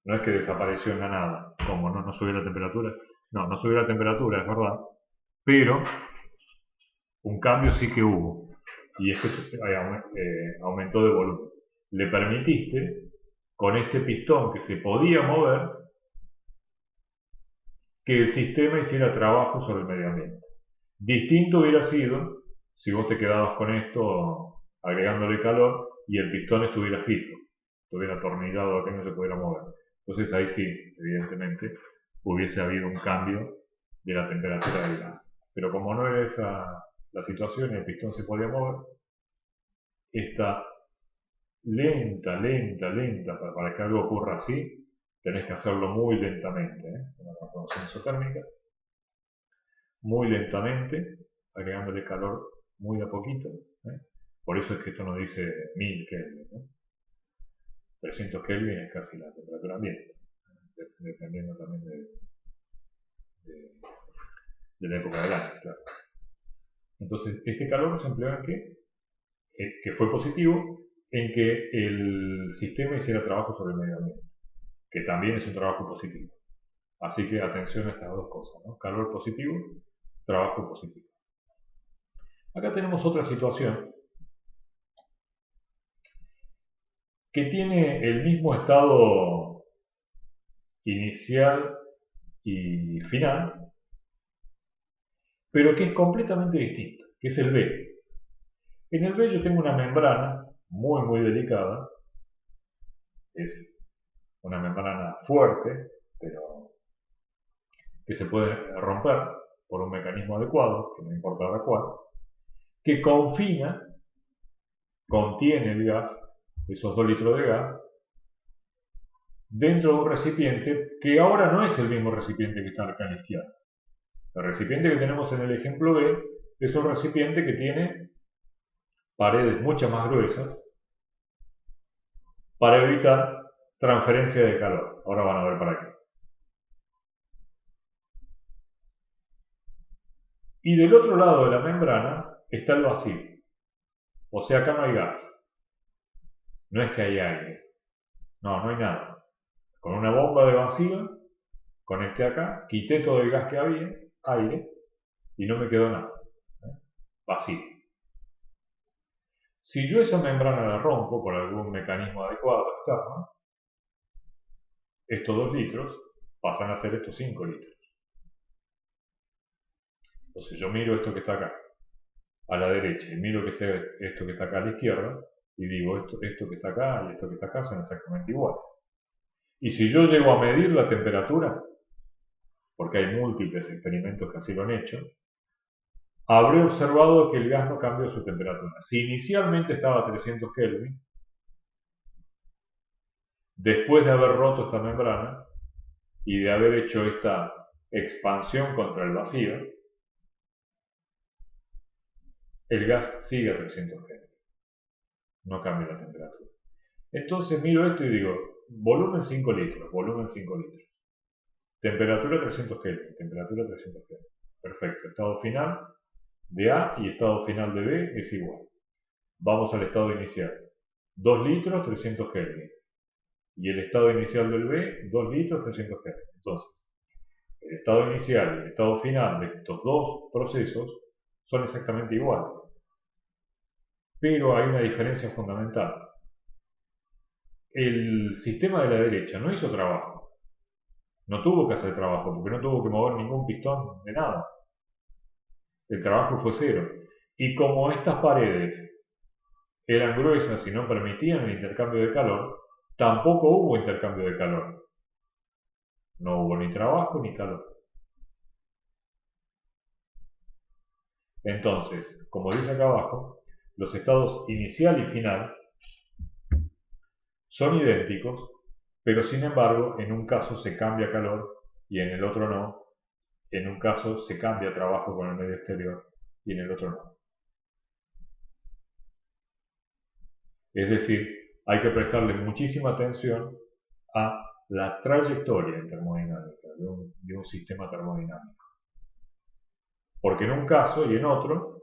no es que desapareció en la nada, como no subió la temperatura. No subió la temperatura, es verdad, pero un cambio sí que hubo, y es que aumentó de volumen. Le permitiste, con este pistón que se podía mover, que el sistema hiciera trabajo sobre el medio ambiente. Distinto hubiera sido si vos te quedabas con esto agregándole calor y el pistón estuviera fijo, estuviera atornillado a que no se pudiera mover. Entonces ahí sí, evidentemente, hubiese habido un cambio de la temperatura del gas. Pero como no era esa la situación y el pistón se podía mover, esta lenta, para que algo ocurra así, tenés que hacerlo muy lentamente, una transformación isotérmica, muy lentamente, agregándole calor muy de a poquito. Por eso es que esto nos dice 1000 Kelvin. 300 Kelvin es casi la temperatura ambiente, dependiendo también de la época del año, claro. Entonces, este calor se empleó en qué? Que fue positivo, en que el sistema hiciera trabajo sobre el medio ambiente, que también es un trabajo positivo. Así que atención a estas dos cosas, ¿no? Calor positivo, trabajo positivo. Acá tenemos otra situación que tiene el mismo estado inicial y final, pero que es completamente distinto, que es el B. En el B yo tengo una membrana muy delicada, es una membrana fuerte, pero que se puede romper por un mecanismo adecuado, que no importa ahora cuál, que contiene el gas, esos 2 litros de gas, dentro de un recipiente que ahora no es el mismo recipiente que está acá a la izquierda. El recipiente que tenemos en el ejemplo B es un recipiente que tiene paredes mucho más gruesas para evitar transferencia de calor. Ahora van a ver para qué. Y del otro lado de la membrana está el vacío. O sea, acá no hay gas. No es que hay aire. No hay nada. Con una bomba de vacío, conecté acá, quité todo el gas que había, aire, y no me quedó nada. Vacío. Si yo esa membrana la rompo por algún mecanismo adecuado externo, estos 2 litros pasan a ser estos 5 litros. Entonces yo miro esto que está acá a la derecha y miro esto que está acá a la izquierda y digo esto que está acá y esto que está acá son exactamente iguales. Y si yo llego a medir la temperatura, porque hay múltiples experimentos que así lo han hecho, habré observado que el gas no cambió su temperatura. Si inicialmente estaba a 300 Kelvin, después de haber roto esta membrana y de haber hecho esta expansión contra el vacío, el gas sigue a 300 Kelvin. No cambia la temperatura. Entonces miro esto y digo, volumen 5 litros, volumen 5 litros. Temperatura 300 Kelvin, temperatura 300 Kelvin. Perfecto. Estado final de A y estado final de B es igual. Vamos al estado inicial. 2 litros, 300 Kelvin. Y el estado inicial del B, 2 litros, 300 Kelvin. Entonces, el estado inicial y el estado final de estos dos procesos son exactamente iguales. Pero hay una diferencia fundamental. El sistema de la derecha no hizo trabajo. No tuvo que hacer trabajo porque no tuvo que mover ningún pistón de nada. El trabajo fue cero. Y como estas paredes eran gruesas y no permitían el intercambio de calor, tampoco hubo intercambio de calor. No hubo ni trabajo ni calor. Entonces, como dice acá abajo, los estados inicial y final son idénticos, pero sin embargo, en un caso se cambia calor y en el otro no. En un caso se cambia trabajo con el medio exterior y en el otro no. Es decir, hay que prestarle muchísima atención a la trayectoria en termodinámica de un sistema termodinámico. Porque en un caso y en otro,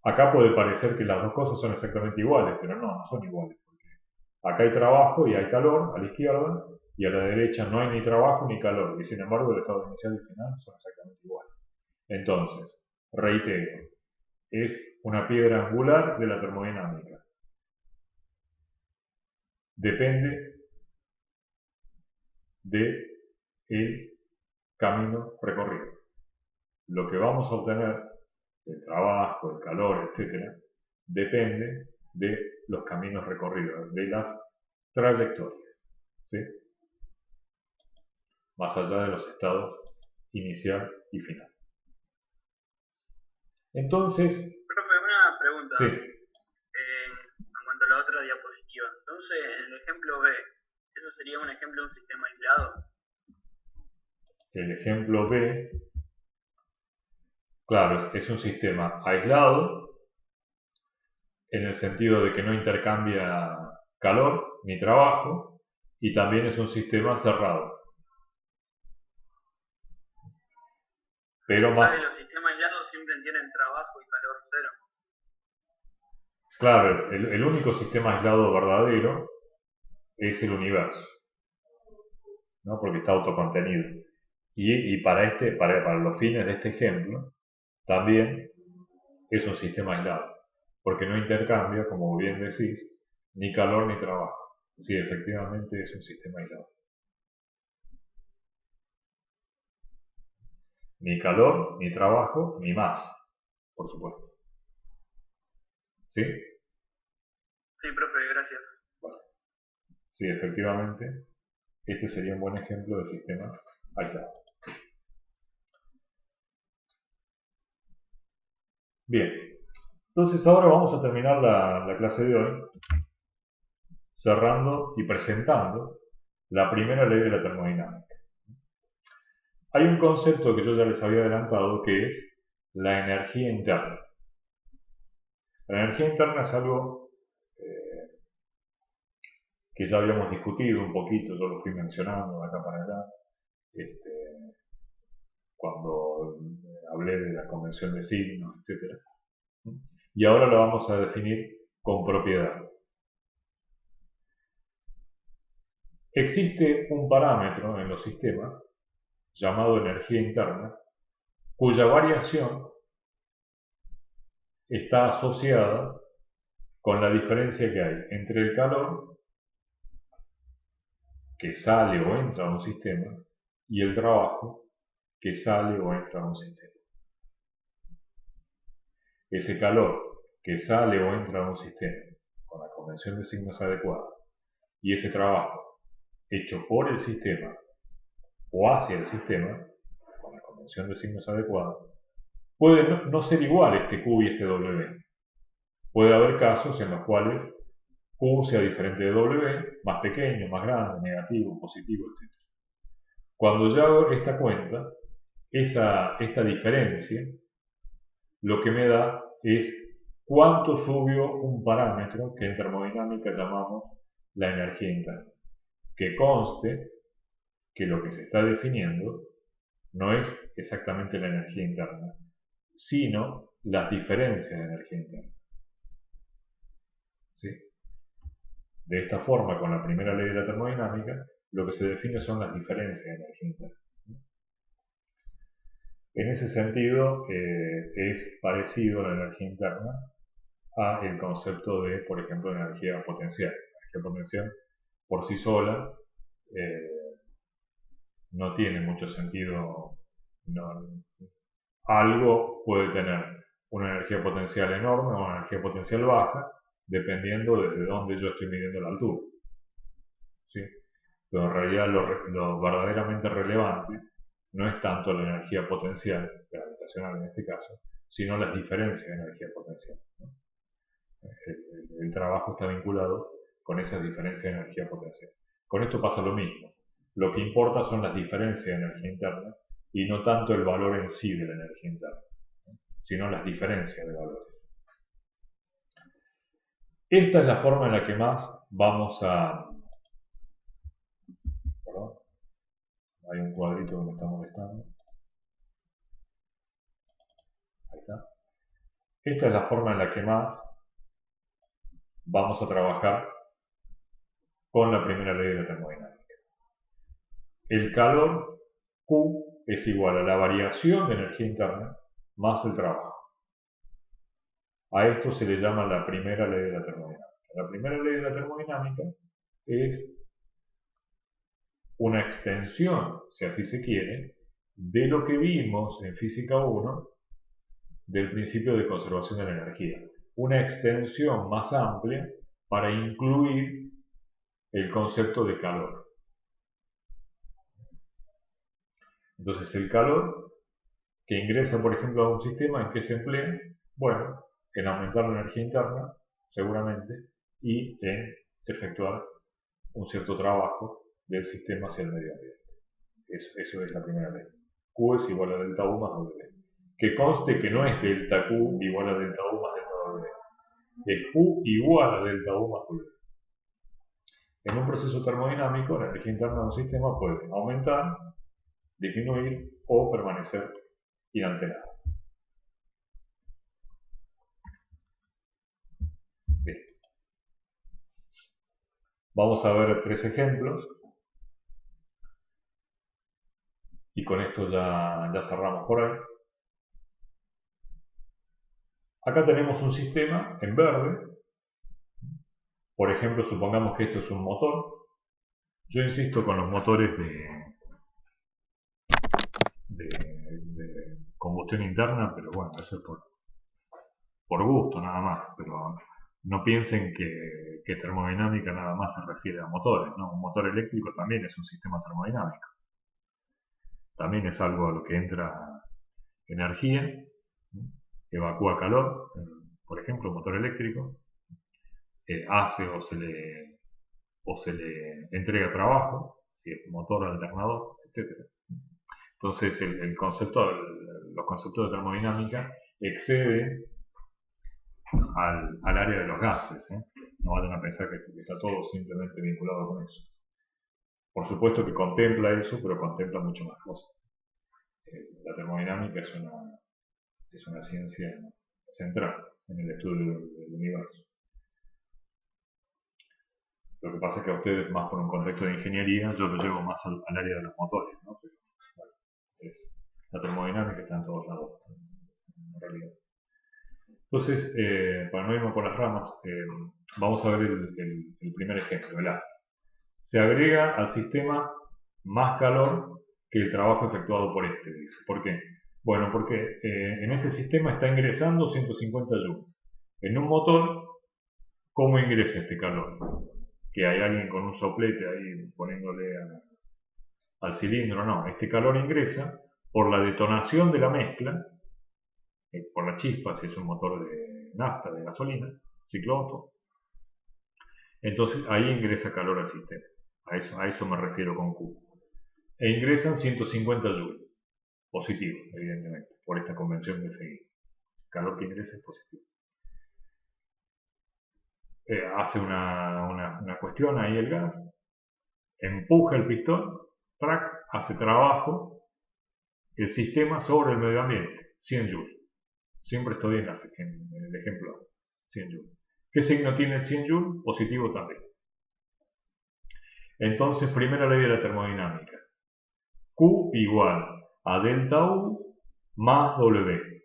acá puede parecer que las dos cosas son exactamente iguales, pero no, no son iguales. Porque acá hay trabajo y hay calor a la izquierda, y a la derecha no hay ni trabajo ni calor, y sin embargo el estado inicial y final son exactamente iguales. Entonces, reitero, es una piedra angular de la termodinámica. Depende del camino recorrido. Lo que vamos a obtener, el trabajo, el calor, etc., depende de los caminos recorridos, de las trayectorias, ¿sí? Más allá de los estados inicial y final. Entonces, Profe, una pregunta. sí, En cuanto a la otra diapositiva. Entonces, en el ejemplo B, ¿eso sería un ejemplo de un sistema aislado? el ejemplo B, claro, es un sistema aislado en el sentido de que no intercambia calor ni trabajo y también es un sistema cerrado. Pero O sea más, que los sistemas aislados siempre tienen trabajo y calor cero. claro, el único sistema aislado verdadero es el universo, ¿no? Porque está autocontenido. Y para los fines de este ejemplo, también es un sistema aislado, porque no intercambia, como bien decís, ni calor ni trabajo. Sí, efectivamente es un sistema aislado. Ni calor, ni trabajo, ni más, por supuesto. ¿Sí? Sí, profe, gracias. Bueno, sí, efectivamente, este sería un buen ejemplo de sistema aislado. Bien, entonces ahora vamos a terminar la clase de hoy cerrando y presentando la primera ley de la termodinámica. Hay un concepto que yo ya les había adelantado que es la energía interna. La energía interna es algo que ya habíamos discutido un poquito, yo lo fui mencionando de acá para allá, cuando hablé de la convención de signos, etc. Y ahora lo vamos a definir con propiedad. Existe un parámetro en los sistemas llamado energía interna, cuya variación está asociada con la diferencia que hay entre el calor que sale o entra a un sistema y el trabajo que sale o entra a un sistema. Ese calor que sale o entra a un sistema con la convención de signos adecuada y ese trabajo hecho por el sistema o hacia el sistema con la convención de signos adecuada puede no ser igual este Q y este W. Puede haber casos en los cuales Q sea diferente de W, más pequeño, más grande, negativo, positivo, etc. Cuando yo hago esta cuenta, esta diferencia, lo que me da es cuánto subió un parámetro que en termodinámica llamamos la energía interna. Que conste que lo que se está definiendo no es exactamente la energía interna, sino las diferencias de energía interna. ¿Sí? De esta forma, con la primera ley de la termodinámica, lo que se define son las diferencias de energía interna. En ese sentido, es parecido a la energía interna a el concepto de, por ejemplo, energía potencial. La energía potencial por sí sola no tiene mucho sentido. Algo puede tener una energía potencial enorme o una energía potencial baja, dependiendo desde dónde yo estoy midiendo la altura. ¿Sí? Pero en realidad lo verdaderamente relevante no es tanto la energía potencial, gravitacional en este caso, sino las diferencias de energía potencial, ¿no? El trabajo está vinculado con esas diferencias de energía potencial. Con esto pasa lo mismo. Lo que importa son las diferencias de energía interna y no tanto el valor en sí de la energía interna, ¿no? Sino las diferencias de valores. Esta es la forma en la que más vamos a... Perdón, hay un cuadrito que me está molestando. Ahí está. Esta es la forma en la que más vamos a trabajar con la primera ley de la termodinámica. El calor Q es igual a la variación de energía interna más el trabajo. A esto se le llama la primera ley de la termodinámica. La primera ley de la termodinámica es una extensión, si así se quiere, de lo que vimos en Física 1 del principio de conservación de la energía. Una extensión más amplia para incluir el concepto de calor. Entonces, el calor que ingresa, por ejemplo, a un sistema, ¿en qué se emplea? Bueno, en aumentar la energía interna, seguramente, y en efectuar un cierto trabajo del sistema hacia el medio ambiente. Eso es la primera ley. Q es igual a delta U más W. Que conste que no es delta Q igual a delta U más delta W. Es Q igual a delta U más W. En un proceso termodinámico, la energía interna de un sistema puede aumentar, disminuir o permanecer inalterada. Bien. Vamos a ver 3 ejemplos y con esto ya cerramos por ahí. Acá tenemos un sistema en verde. Por ejemplo, supongamos que esto es un motor. Yo insisto con los motores de combustión interna, pero bueno, eso es por gusto nada más. Pero no piensen que termodinámica nada más se refiere a motores, ¿no? Un motor eléctrico también es un sistema termodinámico. También es algo a lo que entra energía, evacúa calor, por ejemplo, un motor eléctrico, hace o se le entrega trabajo, si es motor, alternador, etc. Entonces los conceptos de termodinámica exceden al área de los gases, ¿eh? No vayan a pensar que está todo simplemente vinculado con eso. Por supuesto que contempla eso, pero contempla mucho más cosas. La termodinámica es una ciencia central en el estudio del universo. Lo que pasa es que a ustedes, más por un contexto de ingeniería, yo lo llevo más al área de los motores, ¿no? Pero, bueno, la termodinámica está en todos lados, en realidad. Entonces, para no irnos por las ramas, vamos a ver el primer ejemplo, el A. se agrega al sistema más calor que el trabajo efectuado por este, dice. ¿Por qué? Bueno, porque en este sistema está ingresando 150 joules. En un motor, ¿cómo ingresa este calor? Que hay alguien con un soplete ahí poniéndole al cilindro, no. Este calor ingresa por la detonación de la mezcla, por la chispa, si es un motor de nafta, de gasolina, ciclo Otto. Entonces ahí ingresa calor al sistema. A eso me refiero con Q. E ingresan 150 joules. Positivo, evidentemente, por esta convención que seguí. Calor que ingresa es positivo. Hace una cuestión ahí el gas, empuja el pistón, track, hace trabajo, el sistema sobre el medio ambiente, 100 joules. Siempre estoy en el ejemplo 100 joules. ¿Qué signo tiene el 100 joules? Positivo también. Entonces, primera ley de la termodinámica. Q igual a delta U más W.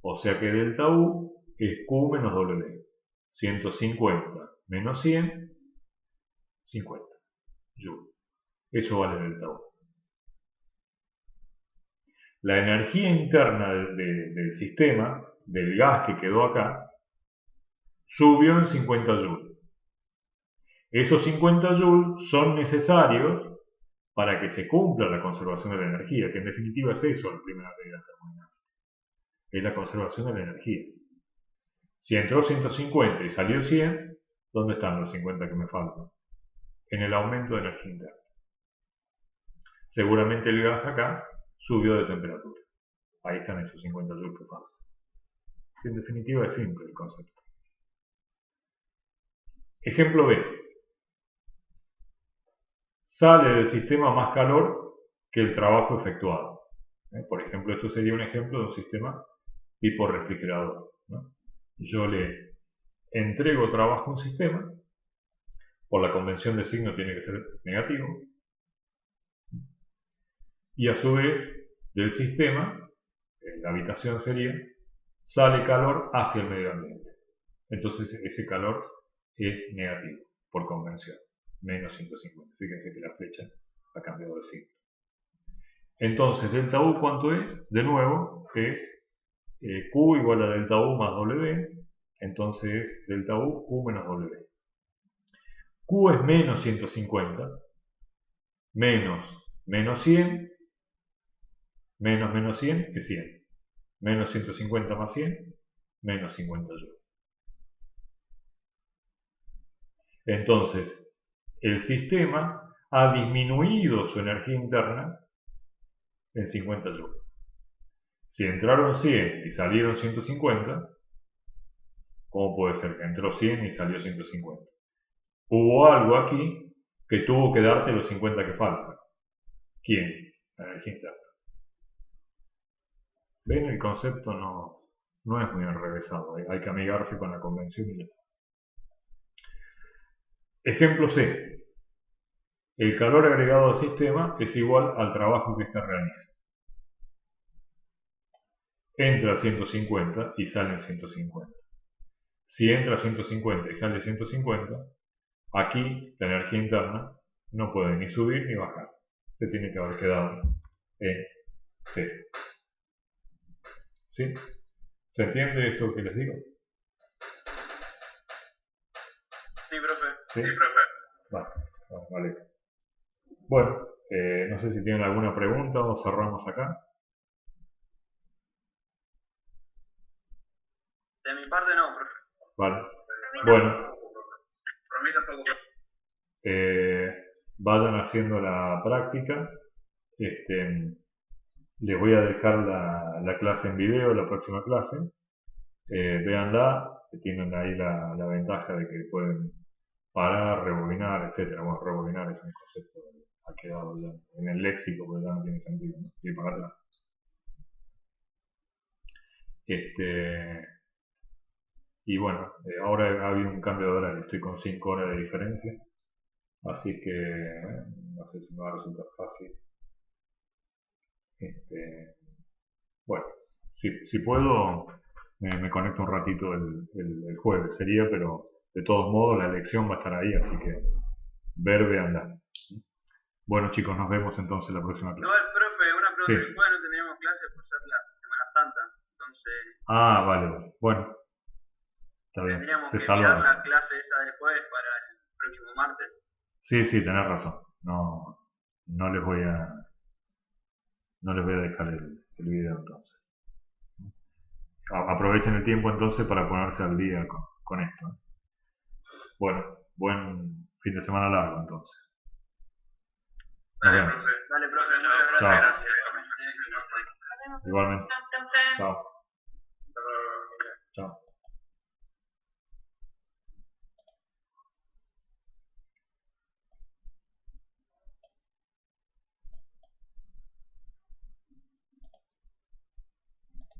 O sea que delta U es Q menos W. 150 menos 100, 50 joules. Eso vale delta U. La energía interna del sistema, del gas que quedó acá, subió en 50 joules. Esos 50 joules son necesarios para que se cumpla la conservación de la energía, que en definitiva es eso la primera ley de la termodinámica. Es la conservación de la energía. Si entró 150 y salió 100, ¿dónde están los 50 que me faltan? En el aumento de energía interna. Seguramente el gas acá subió de temperatura. Ahí están esos 50 joules que faltan. En definitiva es simple el concepto. Ejemplo B. Sale del sistema más calor que el trabajo efectuado. Por ejemplo, esto sería un ejemplo de un sistema tipo refrigerador, ¿no? Yo le entrego trabajo a un sistema, por la convención de signo tiene que ser negativo, y a su vez del sistema, en la habitación sería, sale calor hacia el medio ambiente. Entonces ese calor es negativo, por convención, menos 150. Fíjense que la flecha ha cambiado de signo. Entonces, delta U, ¿cuánto es? De nuevo, es Q igual a delta U más W, entonces delta U, Q menos W. Q es menos 150, menos 100, menos 100 es 100. Menos 150 más 100, menos 50 joules. Entonces, el sistema ha disminuido su energía interna en 50 joules. Si entraron 100 y salieron 150, ¿cómo puede ser que entró 100 y salió 150? Hubo algo aquí que tuvo que darte los 50 que faltan. ¿Quién? La energía interna. ¿Ven? El concepto no es muy enrevesado. Hay que amigarse con la convención y ya. Ejemplo C. El calor agregado al sistema es igual al trabajo que éste realiza. Entra a 150 y sale 150. Si entra a 150 y sale 150, aquí la energía interna no puede ni subir ni bajar. Se tiene que haber quedado en cero. ¿Sí? ¿Se entiende esto que les digo? Sí, profe. Sí, profe. Vale. Bueno, no sé si tienen alguna pregunta o cerramos acá. De mi parte no, profe. Vale. Bueno, Por mí tampoco. vayan haciendo la práctica. Les voy a dejar la clase en video, la próxima clase. Véanla, tienen ahí la ventaja de que pueden parar, rebobinar, etc. Bueno, rebobinar es un concepto que ha quedado ya en el léxico, pero ya no tiene sentido, ¿no? Y para atrás. Y bueno, ahora ha habido un cambio de horario, estoy con 5 horas de diferencia, así que no sé si me va a resultar fácil. Bueno, si puedo, me conecto un ratito el jueves, sería, pero de todos modos la lección va a estar ahí, así que verbe andar. Bueno chicos, nos vemos entonces la próxima clase. Igual, profe, Sí. el jueves no tenemos clases por ser la Semana Santa, entonces Ah, vale. Bueno, está bien. tendríamos Se que mirar salva. la clase esa del jueves para el próximo martes. Sí, tenés razón. No, no les voy a, no les voy a dejar el video entonces. Aprovechen el tiempo entonces para ponerse al día con esto. Bueno, buen fin de semana largo entonces. Nos vemos. Dale, profe, muchas Chao. gracias. Igualmente. Chao.